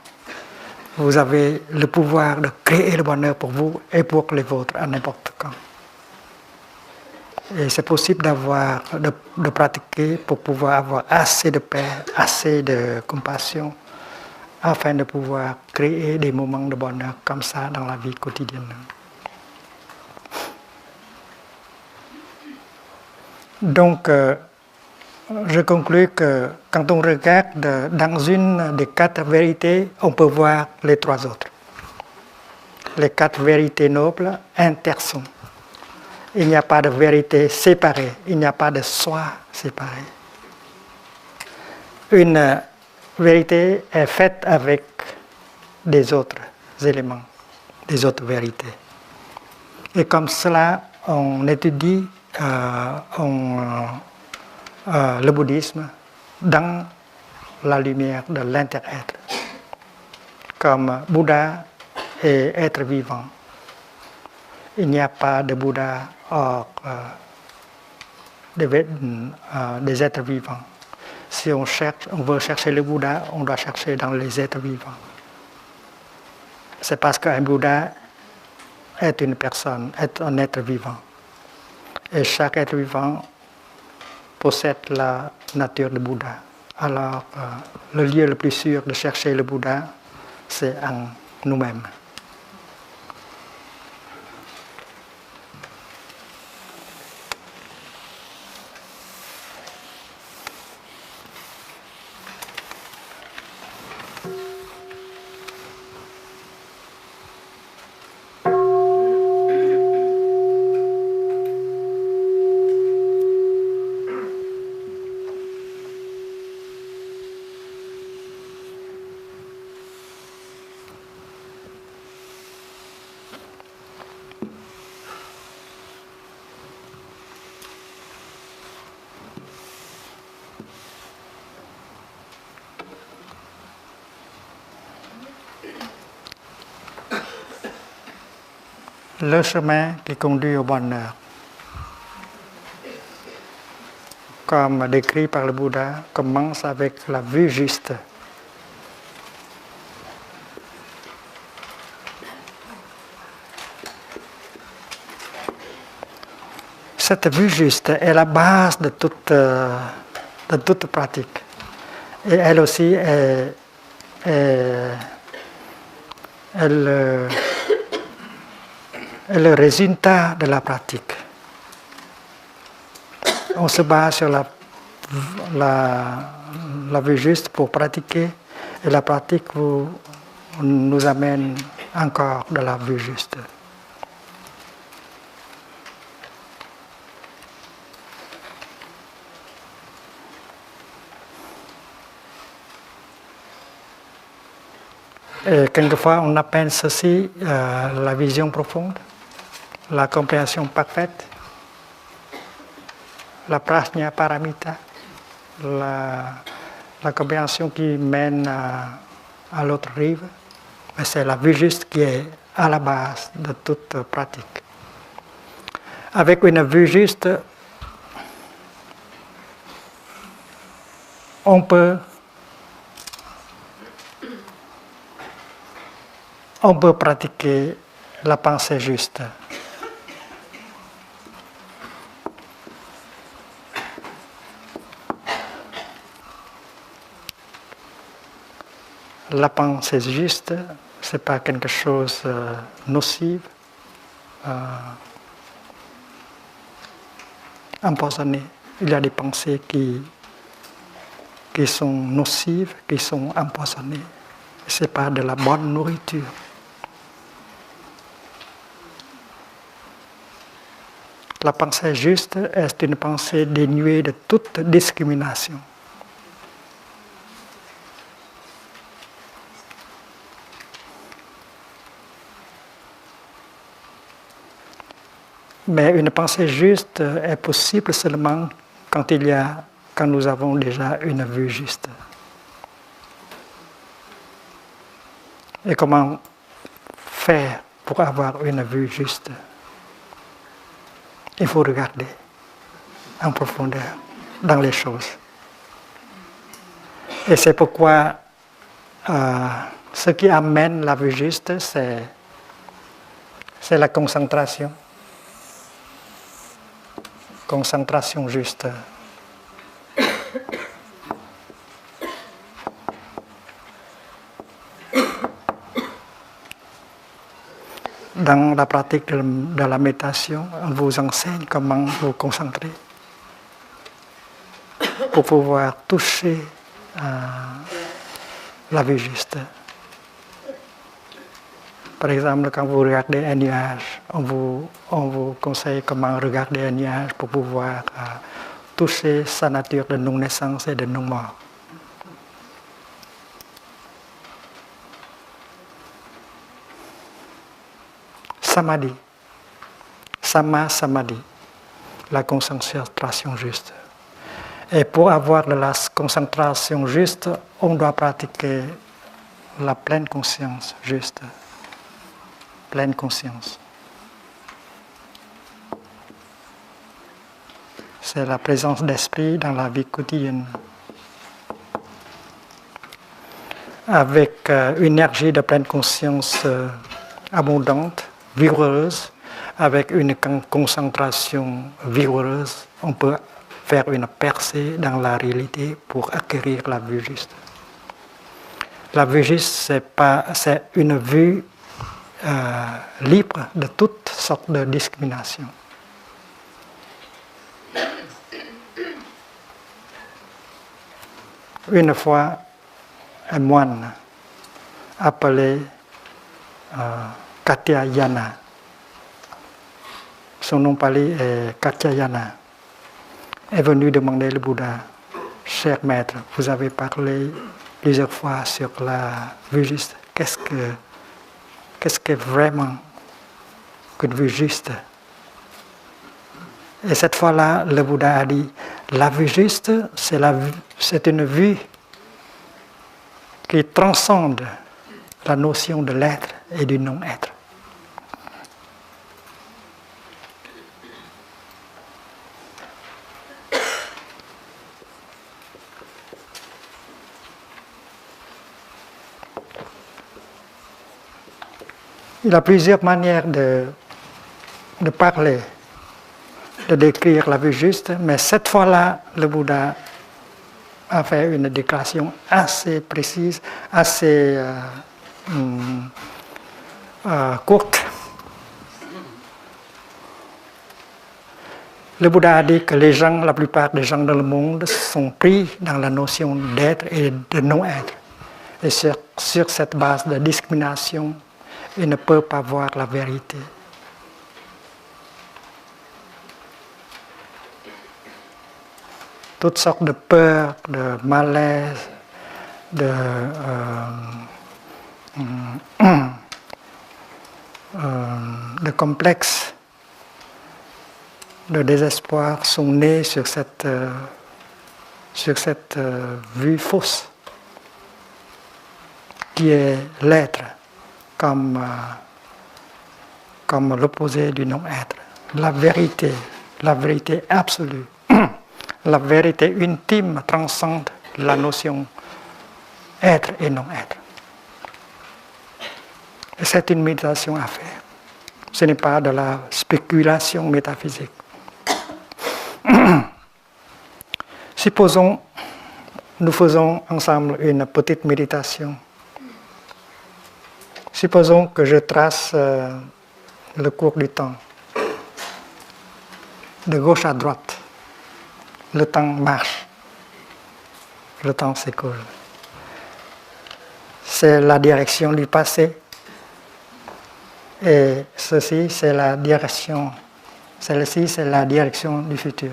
Vous avez le pouvoir de créer le bonheur pour vous et pour les vôtres à n'importe quand. Et c'est possible de pratiquer pour pouvoir avoir assez de paix, assez de compassion, afin de pouvoir créer des moments de bonheur comme ça dans la vie quotidienne. Donc, je conclus que quand on regarde dans une des 4 vérités, on peut voir les 3 autres. Les 4 vérités nobles intersont. Il n'y a pas de vérité séparée, il n'y a pas de soi séparé. Une vérité est faite avec des autres éléments, des autres vérités. Et comme cela, on étudie le bouddhisme dans la lumière de l'inter-être, comme Bouddha et être vivant. Il n'y a pas de Bouddha hors des êtres vivants. Si on veut chercher le Bouddha, on doit chercher dans les êtres vivants. C'est parce qu'un Bouddha est une personne, est un être vivant. Et chaque être vivant possède la nature de Bouddha. Alors, le lieu le plus sûr de chercher le Bouddha, c'est en nous-mêmes. Le chemin qui conduit au bonheur, comme décrit par le Bouddha, commence avec la vue juste. Cette vue juste est la base de toute pratique. Et elle aussi est le résultat de la pratique. On se base sur la vue juste pour pratiquer, et la pratique nous amène encore de la vue juste. Et quelquefois, on appelle ceci la vision profonde, la compréhension parfaite, la prajna paramita, la compréhension qui mène à l'autre rive. Mais c'est la vue juste qui est à la base de toute pratique. Avec une vue juste, on peut pratiquer la pensée juste. La pensée juste, ce n'est pas quelque chose de nocif, empoisonné. Il y a des pensées qui sont nocives, qui sont empoisonnées. Ce n'est pas de la bonne nourriture. La pensée juste est une pensée dénuée de toute discrimination. Mais une pensée juste est possible seulement quand nous avons déjà une vue juste. Et comment faire pour avoir une vue juste? Il faut regarder en profondeur dans les choses. Et c'est pourquoi ce qui amène la vue juste, c'est la concentration. Concentration juste. Dans la pratique de la méditation, on vous enseigne comment vous concentrer pour pouvoir toucher la vue juste. Par exemple, quand vous regardez un nuage, on vous conseille comment regarder un nuage pour pouvoir toucher sa nature de non-naissance et de non-mort. Samadhi, samadhi, la concentration juste. Et pour avoir de la concentration juste, on doit pratiquer la pleine conscience juste. Pleine conscience. C'est la présence d'esprit dans la vie quotidienne. Avec une énergie de pleine conscience abondante, vigoureuse, avec une concentration vigoureuse, on peut faire une percée dans la réalité pour acquérir la vue juste. La vue juste, c'est une vue libre de toutes sortes de discrimination. Une fois, un moine appelé Katyayana, son nom pali est Katyayana, est venu demander le Bouddha: cher maître, vous avez parlé plusieurs fois sur la vue juste. Qu'est-ce que vraiment une vue juste? Et cette fois-là, le Bouddha a dit: la vue juste, c'est une vue qui transcende la notion de l'être et du non-être. Il y a plusieurs manières de parler, de décrire la vue juste, mais cette fois-là, le Bouddha a fait une déclaration assez précise, assez courte. Le Bouddha a dit que la plupart des gens dans le monde sont pris dans la notion d'être et de non-être. Et sur cette base de discrimination, ils ne peuvent pas voir la vérité. Toutes sortes de peurs, de malaise, de complexes, de désespoir sont nés sur cette vue fausse, qui est l'être comme l'opposé du non-être. La vérité absolue. La vérité intime transcende la notion être et non-être. Et c'est une méditation à faire. Ce n'est pas de la spéculation métaphysique. Supposons, nous faisons ensemble une petite méditation. Supposons que je trace le cours du temps, de gauche à droite. Le temps marche, le temps s'écoule. C'est la direction du passé et ceci, c'est la direction, celle-ci, c'est la direction du futur.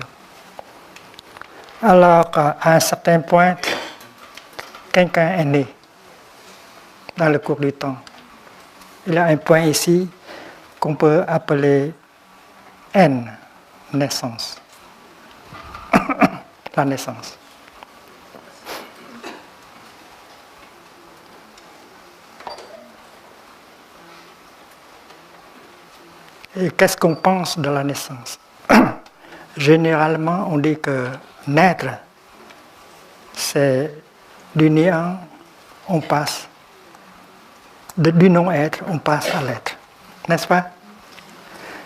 Alors, à un certain point, quelqu'un est né dans le cours du temps. Il y a un point ici qu'on peut appeler N, naissance. La naissance. Et qu'est-ce qu'on pense de la naissance? Généralement, on dit que naître, c'est du néant, on passe, du non-être, on passe à l'être. N'est-ce pas?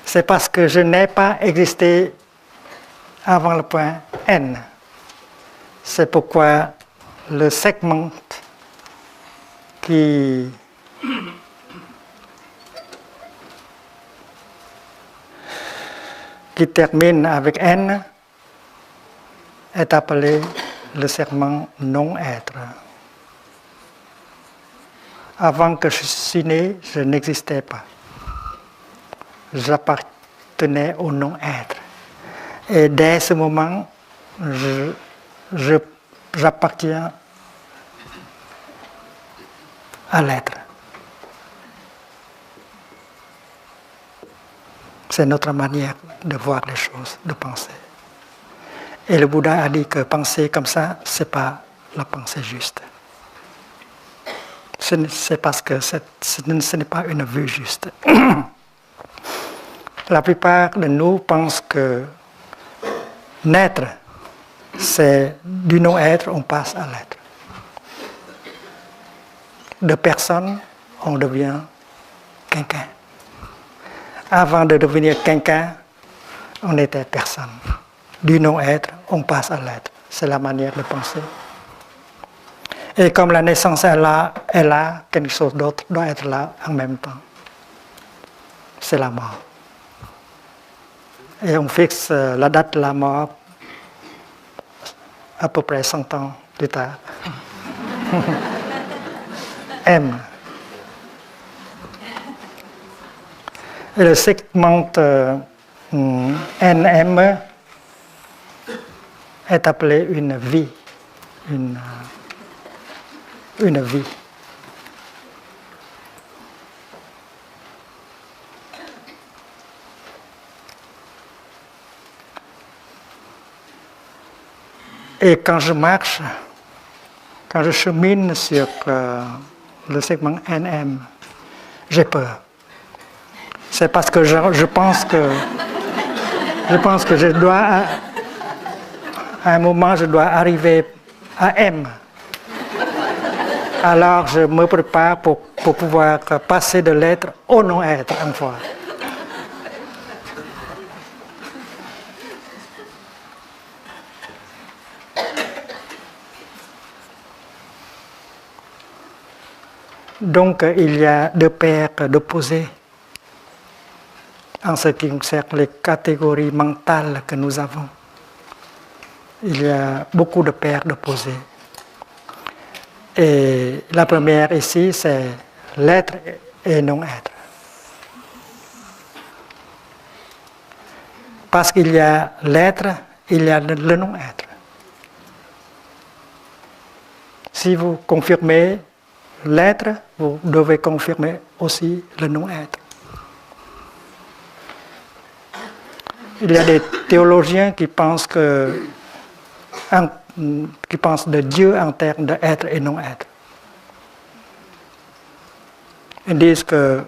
C'est parce que je n'ai pas existé avant le point N. C'est pourquoi le segment qui termine avec N est appelé le segment non-être. Avant que je suis né, je n'existais pas. J'appartenais au non-être. Et dès ce moment, j'appartiens à l'être. C'est notre manière de voir les choses, de penser. Et le Bouddha a dit que penser comme ça, ce n'est pas la pensée juste. C'est parce que ce n'est pas une vue juste. La plupart de nous pensent que naître, c'est du non-être, on passe à l'être. De personne, on devient quelqu'un. Avant de devenir quelqu'un, on était personne. Du non-être, on passe à l'être. C'est la manière de penser. Et comme la naissance est là, quelque chose d'autre doit être là en même temps. C'est la mort. Et on fixe la date de la mort à peu près 100 ans plus tard. M. Et le segment NM est appelé une vie. Une vie. Et quand je marche, quand je chemine sur le segment NM, j'ai peur. C'est parce que je pense que je dois, à un moment, je dois arriver à M. Alors je me prépare pour pouvoir passer de l'être au non-être une fois. Donc il y a deux paires d'opposés en ce qui concerne les catégories mentales que nous avons. Il y a beaucoup de paires d'opposés. Et la première ici, c'est l'être et non-être. Parce qu'il y a l'être, il y a le non-être. Si vous confirmez l'être, vous devez confirmer aussi le non-être. Il y a des théologiens qui pensent de Dieu en termes d'être et non-être. Ils disent que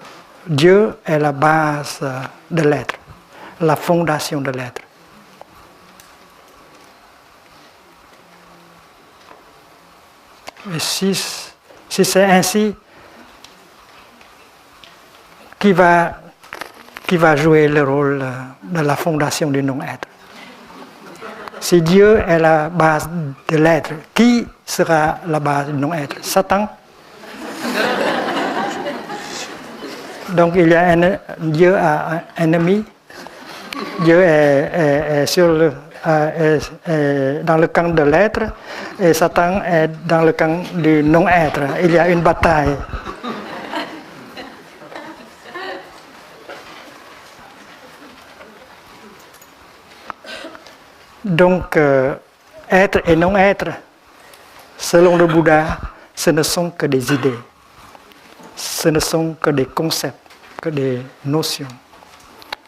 Dieu est la base de l'être, la fondation de l'être. Et si c'est ainsi, qui va jouer le rôle de la fondation du non-être? Si Dieu est la base de l'être, qui sera la base du non-être? Satan? Donc il y a Dieu a un ennemi. Dieu est dans le camp de l'être et Satan est dans le camp du non-être. Il y a une bataille. Donc, être et non-être, selon le Bouddha, ce ne sont que des idées. Ce ne sont que des concepts, que des notions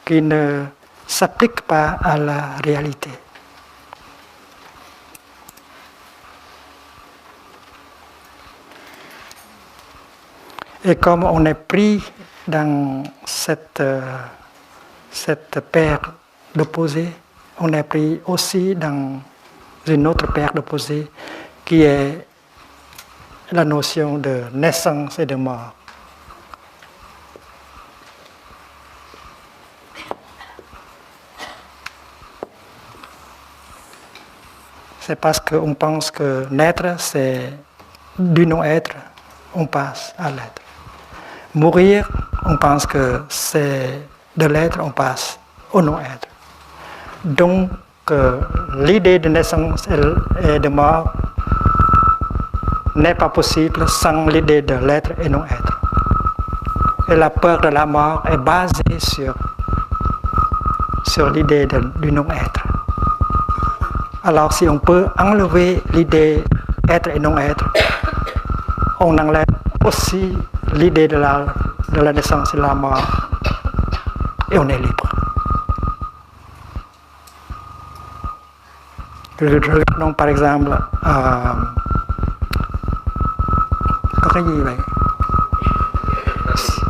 qui ne s'applique pas à la réalité. Et comme on est pris dans cette paire d'opposés, on est pris aussi dans une autre paire d'opposés qui est la notion de naissance et de mort. C'est parce qu'on pense que naître, c'est du non-être, on passe à l'être. Mourir, on pense que c'est de l'être, on passe au non-être. Donc, l'idée de naissance et de mort n'est pas possible sans l'idée de l'être et non-être. Et la peur de la mort est basée sur l'idée du non-être. Alors si on peut enlever l'idée être et non-être, on enlève aussi l'idée de la naissance et de la mort et on est libre. Regardons par exemple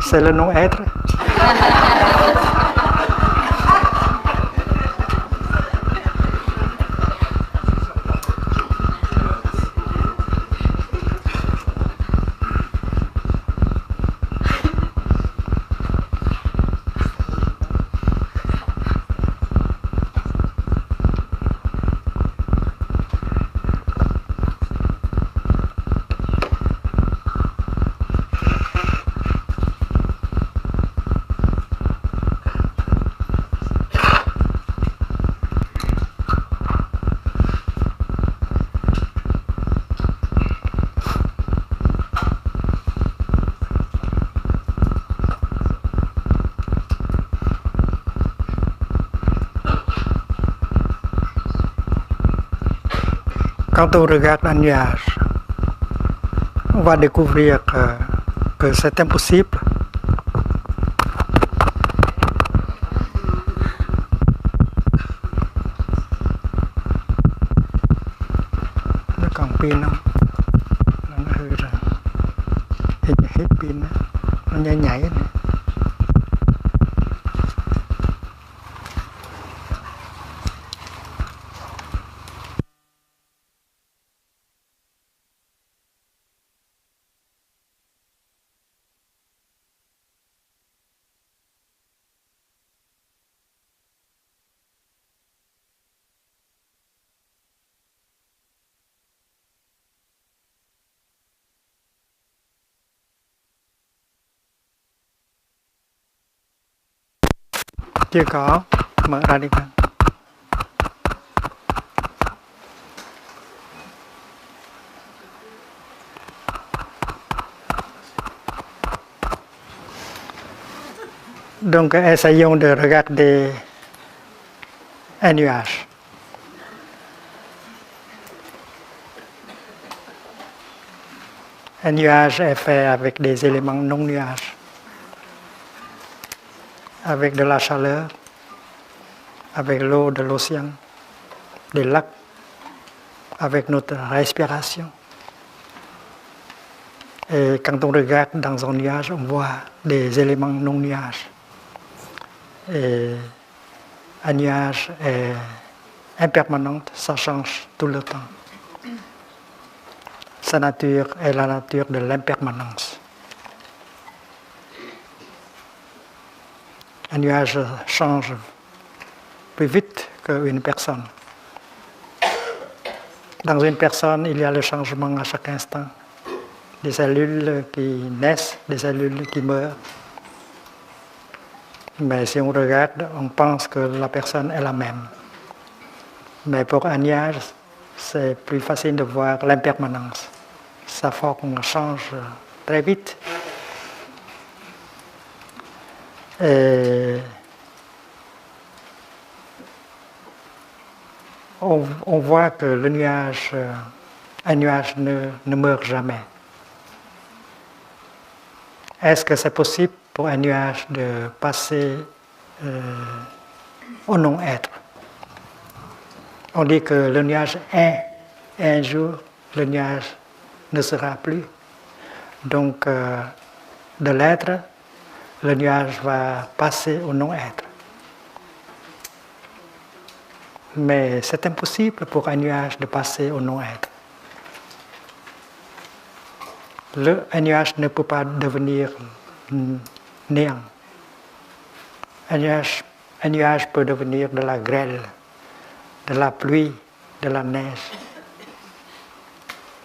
c'est le non-être. Quand on regarde un nuage, on va découvrir que c'est impossible. Chưa có, mở ra đi con. Donc essayons de regarder un nuage. Un nuage est fait avec des éléments non nuages, avec de la chaleur, avec l'eau de l'océan, des lacs, avec notre respiration. Et quand on regarde dans un nuage, on voit des éléments non nuages. Et un nuage est impermanente, ça change tout le temps. Sa nature est la nature de l'impermanence. Un nuage change plus vite qu'une personne. Dans une personne, il y a le changement à chaque instant. Des cellules qui naissent, des cellules qui meurent. Mais si on regarde, on pense que la personne est la même. Mais pour un nuage, c'est plus facile de voir l'impermanence. Sa forme change très vite. Et on voit que le nuage, un nuage ne meurt jamais. Est-ce que c'est possible pour un nuage de passer au non-être. On dit que le nuage est, et un jour, le nuage ne sera plus. Donc, de l'être, le nuage va passer au non-être. Mais c'est impossible pour un nuage de passer au non-être. Un nuage ne peut pas devenir néant. Un nuage peut devenir de la grêle, de la pluie, de la neige,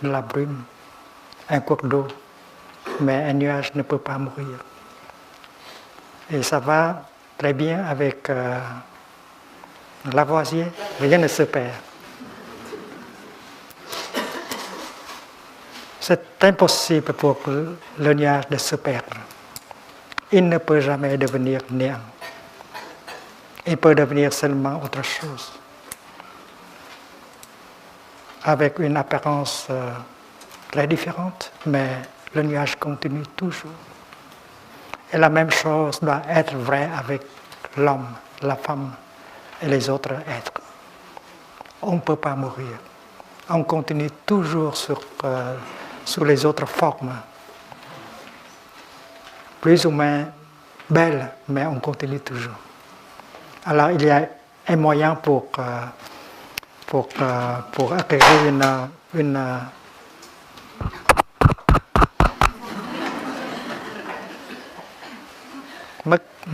de la brume, un cours d'eau. Mais un nuage ne peut pas mourir. Et ça va très bien avec Lavoisier, rien ne se perd. C'est impossible pour le nuage de se perdre. Il ne peut jamais devenir néant. Il peut devenir seulement autre chose, avec une apparence très différente, mais le nuage continue toujours. Et la même chose doit être vraie avec l'homme, la femme et les autres êtres. On ne peut pas mourir. On continue toujours sur les autres formes, plus ou moins belles, mais on continue toujours. Alors il y a un moyen pour acquérir une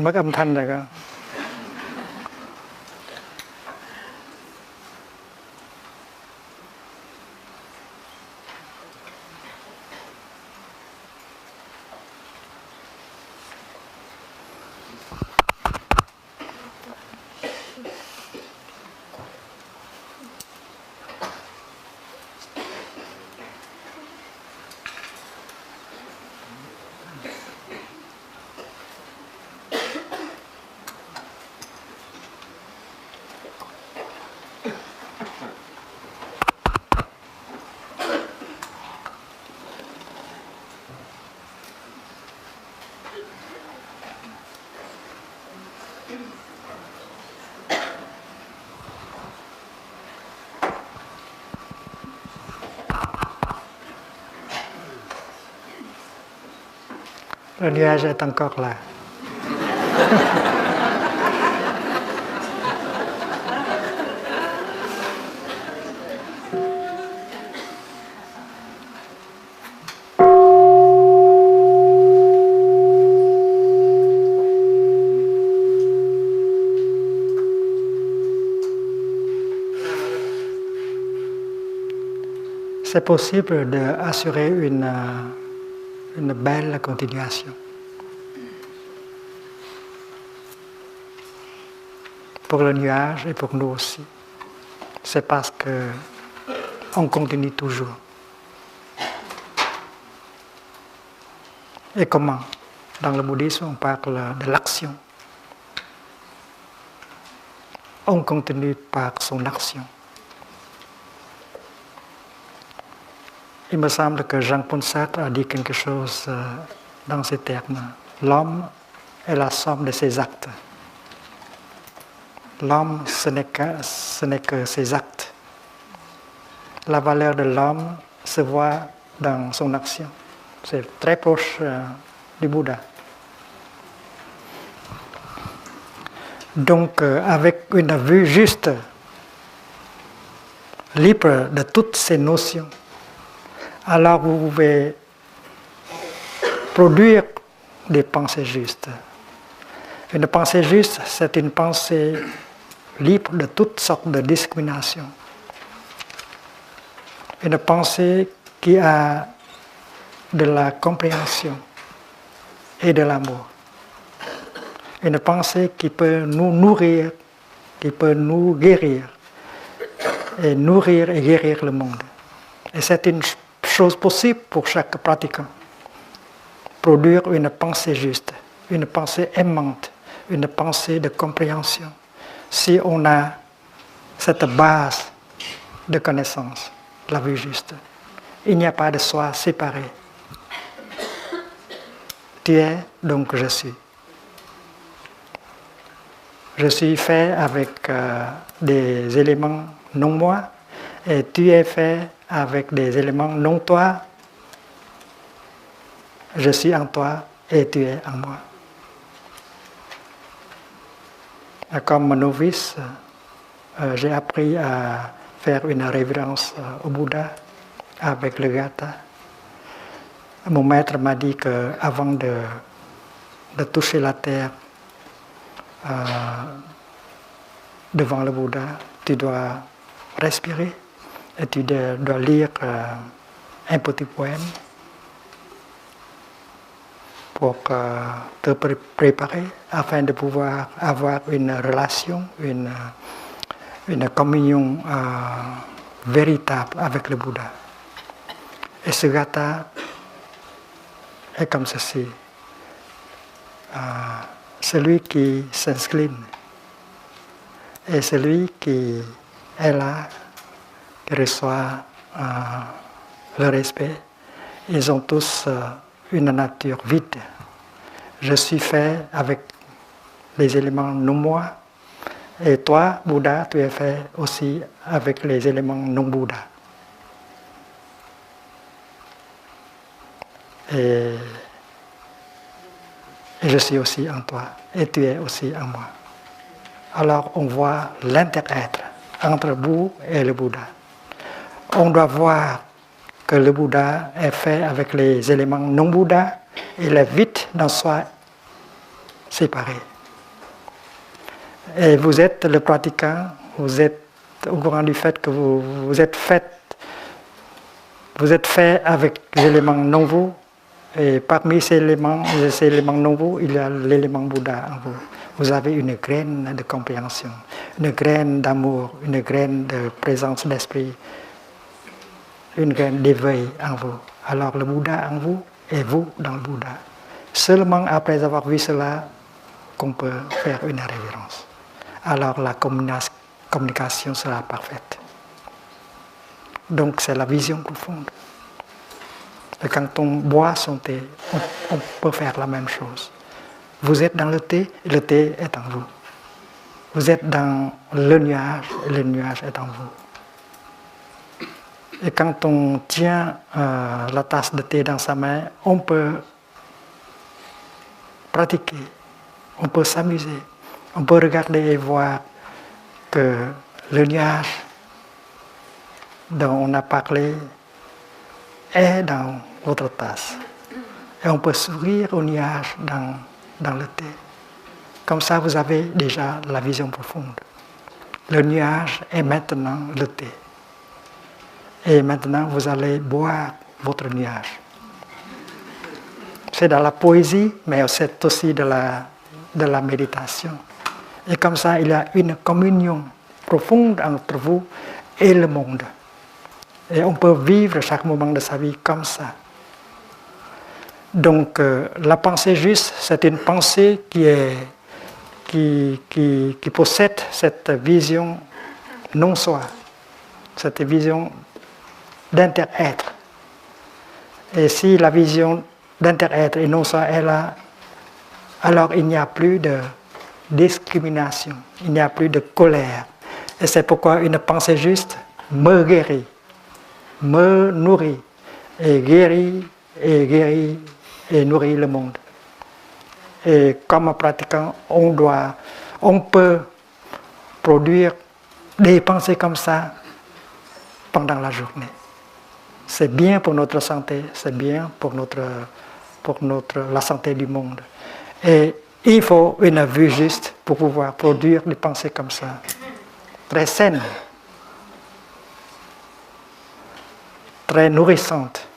mất âm thanh rồi cơ. Le nuage est encore là. C'est possible d'assurer une belle continuation. Pour le nuage et pour nous aussi. C'est parce qu'on continue toujours. Et comment? Dans le bouddhisme, on parle de l'action. On continue par son action. Il me semble que Jean-Paul Sartre a dit quelque chose dans ces termes. L'homme est la somme de ses actes. L'homme, ce n'est que ses actes. La valeur de l'homme se voit dans son action. C'est très proche du Bouddha. Donc, avec une vue juste, libre de toutes ces notions, alors vous pouvez produire des pensées justes. Une pensée juste, c'est une pensée libre de toutes sortes de discriminations. Une pensée qui a de la compréhension et de l'amour. Une pensée qui peut nous nourrir, qui peut nous guérir, et nourrir et guérir le monde. Et c'est une chose possible pour chaque pratiquant. Produire une pensée juste, une pensée aimante, une pensée de compréhension. Si on a cette base de connaissance, la vue juste, il n'y a pas de soi séparé. Tu es, donc je suis. Je suis fait avec des éléments non moi et tu es fait avec des éléments non toi. Je suis en toi et tu es en moi. Comme novice, j'ai appris à faire une révérence au Bouddha avec le Gatha. Mon maître m'a dit qu'avant de toucher la terre devant le Bouddha, tu dois respirer et tu dois lire un petit poème pour te préparer afin de pouvoir avoir une relation, une communion véritable avec le Bouddha. Et ce Gatha est comme ceci. Celui qui s'incline et celui qui est là, qui reçoit le respect, ils ont tous une nature vide. Je suis fait avec les éléments non-moi, et toi, Bouddha, tu es fait aussi avec les éléments non-Bouddha. Et je suis aussi en toi, et tu es aussi en moi. Alors on voit l'inter-être entre vous et le Bouddha. On doit voir que le Bouddha est fait avec les éléments non-Bouddha, il est vide dans soi séparé. Et vous êtes le pratiquant, vous êtes au courant du fait que vous êtes fait avec les éléments non-vous, et parmi ces éléments non-vous, il y a l'élément Bouddha en vous. Vous avez une graine de compréhension, une graine d'amour, une graine de présence d'esprit, une graine d'éveil en vous. Alors le Bouddha en vous et vous dans le Bouddha. Seulement après avoir vu cela qu'on peut faire une révérence. Alors la communication sera parfaite. Donc c'est la vision profonde. Et quand on boit son thé, on peut faire la même chose. Vous êtes dans le thé et le thé est en vous. Vous êtes dans le nuage et le nuage est en vous. Et quand on tient la tasse de thé dans sa main, on peut pratiquer, on peut s'amuser, on peut regarder et voir que le nuage dont on a parlé est dans votre tasse. Et on peut sourire au nuage dans le thé. Comme ça, vous avez déjà la vision profonde. Le nuage est maintenant le thé. Et maintenant, vous allez boire votre nuage. C'est dans la poésie, mais c'est aussi de la méditation. Et comme ça, il y a une communion profonde entre vous et le monde. Et on peut vivre chaque moment de sa vie comme ça. Donc, la pensée juste, c'est une pensée qui possède cette vision non-soi, cette vision d'inter-être. Et si la vision d'inter-être et non-soi est là, alors il n'y a plus de discrimination, il n'y a plus de colère. Et c'est pourquoi une pensée juste me guérit, me nourrit, et guérit et nourrit le monde. Et comme pratiquant, on peut produire des pensées comme ça pendant la journée. C'est bien pour notre santé, c'est bien pour la santé du monde. Et il faut une vue juste pour pouvoir produire des pensées comme ça, très saines, très nourrissantes,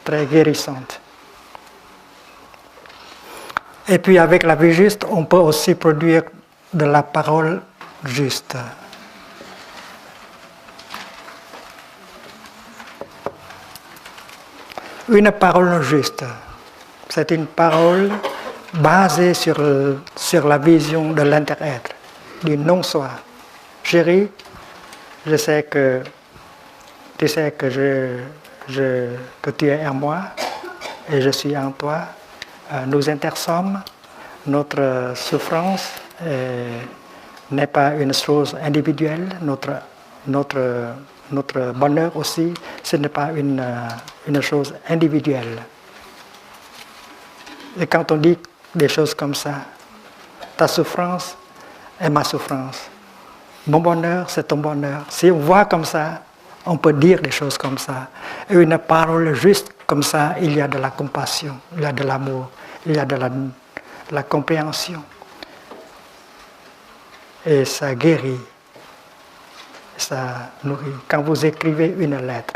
très guérissantes. Et puis avec la vue juste, on peut aussi produire de la parole juste. Une parole juste, c'est une parole basée sur la vision de l'inter-être, du non-soi. Chérie, je sais que tu sais que que tu es en moi et je suis en toi. Nous intersommes, notre souffrance n'est pas une chose individuelle. Notre bonheur aussi, ce n'est pas une chose individuelle. Et quand on dit des choses comme ça, ta souffrance est ma souffrance. Mon bonheur, c'est ton bonheur. Si on voit comme ça, on peut dire des choses comme ça. Et une parole juste comme ça, il y a de la compassion, il y a de l'amour, il y a de la compréhension. Et ça guérit, ça nourrit. Quand vous écrivez une lettre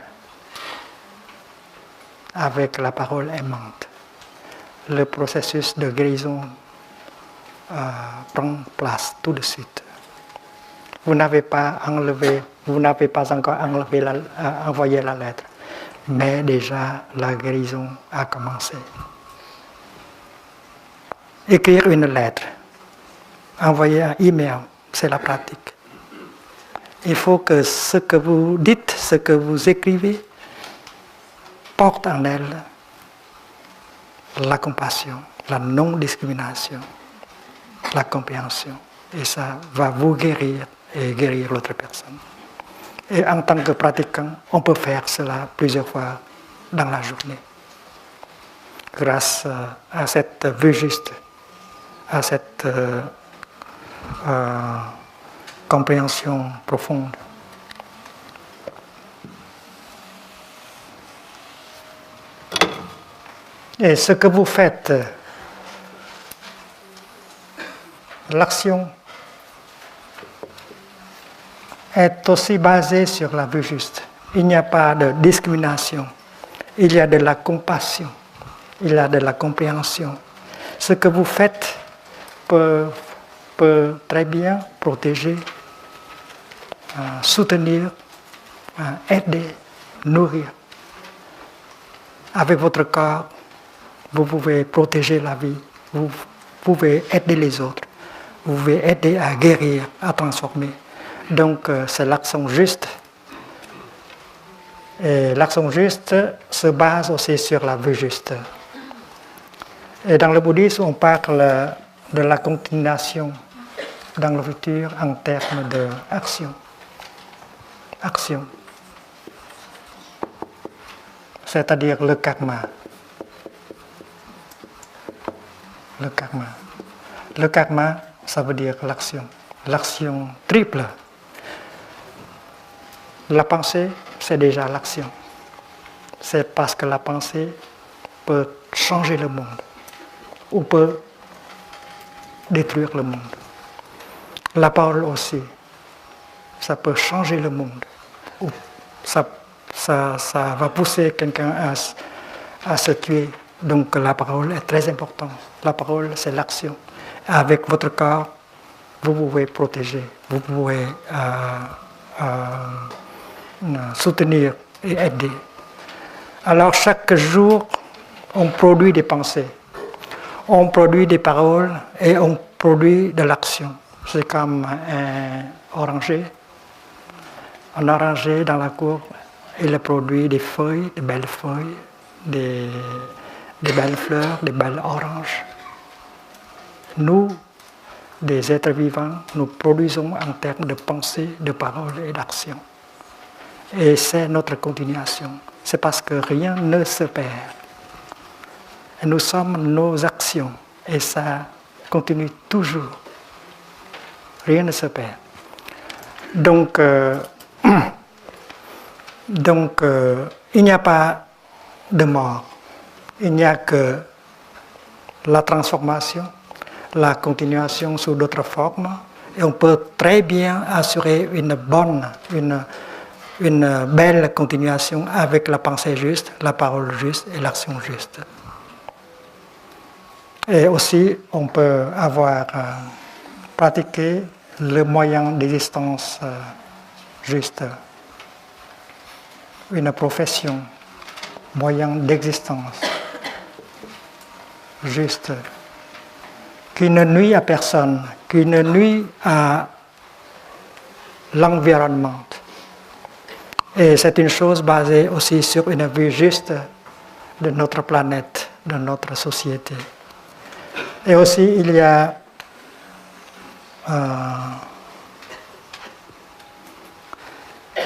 avec la parole aimante, le processus de guérison prend place tout de suite. Vous n'avez pas encore envoyé la lettre, mais déjà la guérison a commencé. Écrire une lettre, envoyer un email, c'est la pratique. Il faut que ce que vous dites, ce que vous écrivez, porte en elle la compassion, la non-discrimination, la compréhension. Et ça va vous guérir et guérir l'autre personne. Et en tant que pratiquant, on peut faire cela plusieurs fois dans la journée. Grâce à cette vue juste, à cette compréhension profonde. Et ce que vous faites, l'action est aussi basée sur la vue juste. Il n'y a pas de discrimination, il y a de la compassion, il y a de la compréhension. Ce que vous faites peut très bien protéger, soutenir, aider, nourrir. Avec votre corps, vous pouvez protéger la vie, vous pouvez aider les autres, vous pouvez aider à guérir, à transformer. Donc c'est l'action juste. Et l'action juste se base aussi sur la vue juste. Et dans le bouddhisme, on parle de la continuation dans le futur en termes d'action. Action. C'est-à-dire le karma. Le karma. Le karma, ça veut dire l'action. L'action triple. La pensée, c'est déjà l'action. C'est parce que la pensée peut changer le monde ou peut détruire le monde. La parole aussi, ça peut changer le monde. Ou ça va pousser quelqu'un à se tuer. Donc la parole est très importante. La parole, c'est l'action. Avec votre corps, vous pouvez protéger, vous pouvez soutenir et aider. Alors chaque jour, on produit des pensées, on produit des paroles et on produit de l'action. C'est comme un oranger. Un oranger dans la cour, il produit des feuilles, des belles feuilles, des belles fleurs, des belles oranges. Nous, des êtres vivants, nous produisons en termes de pensée, de parole et d'action. Et c'est notre continuation. C'est parce que rien ne se perd. Et nous sommes nos actions. Et ça continue toujours. Rien ne se perd. Donc il n'y a pas de mort. Il n'y a que la transformation, la continuation sous d'autres formes. Et on peut très bien assurer une belle continuation avec la pensée juste, la parole juste et l'action juste. Et aussi, on peut avoir pratiqué le moyen d'existence juste, une profession, moyen d'existence juste, qui ne nuit à personne, qui ne nuit à l'environnement. Et c'est une chose basée aussi sur une vue juste de notre planète, de notre société. Et aussi, il y a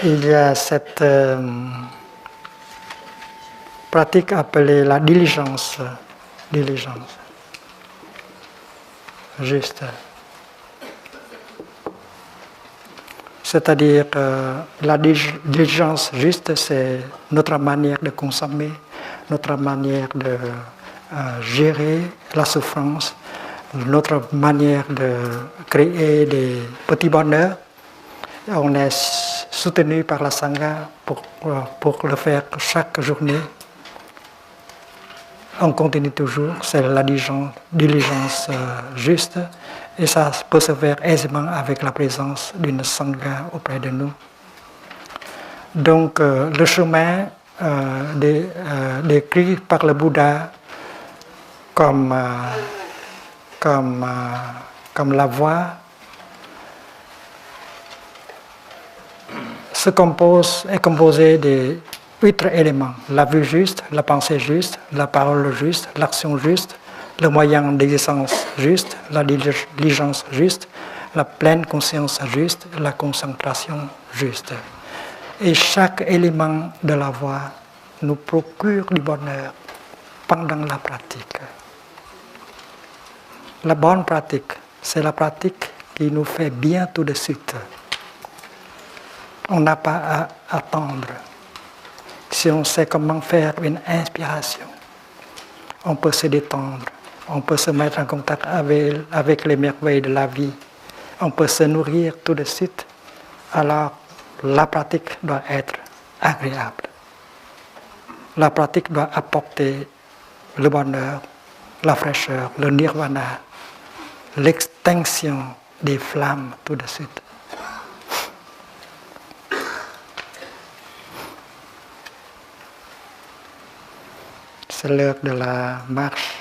il y a cette pratique appelée la diligence. Diligence. Juste. C'est-à-dire que la diligence juste, c'est notre manière de consommer, notre manière de gérer la souffrance, notre manière de créer des petits bonheurs. On est soutenu par la Sangha pour le faire chaque journée. On continue toujours, c'est la diligence juste, et ça peut se faire aisément avec la présence d'une Sangha auprès de nous. Donc le chemin décrit par le Bouddha comme la voie est composé de 8 éléments: la vue juste, la pensée juste, la parole juste, l'action juste, le moyen d'existence juste, la diligence juste, la pleine conscience juste, la concentration juste. Et chaque élément de la voie nous procure du bonheur pendant la pratique. La bonne pratique, c'est la pratique qui nous fait bien tout de suite. On n'a pas à attendre. Si on sait comment faire une inspiration, on peut se détendre, on peut se mettre en contact avec les merveilles de la vie, on peut se nourrir tout de suite. Alors, la pratique doit être agréable. La pratique doit apporter le bonheur, la fraîcheur, le nirvana, l'extinction des flammes tout de suite. C'est l'heure de la marche.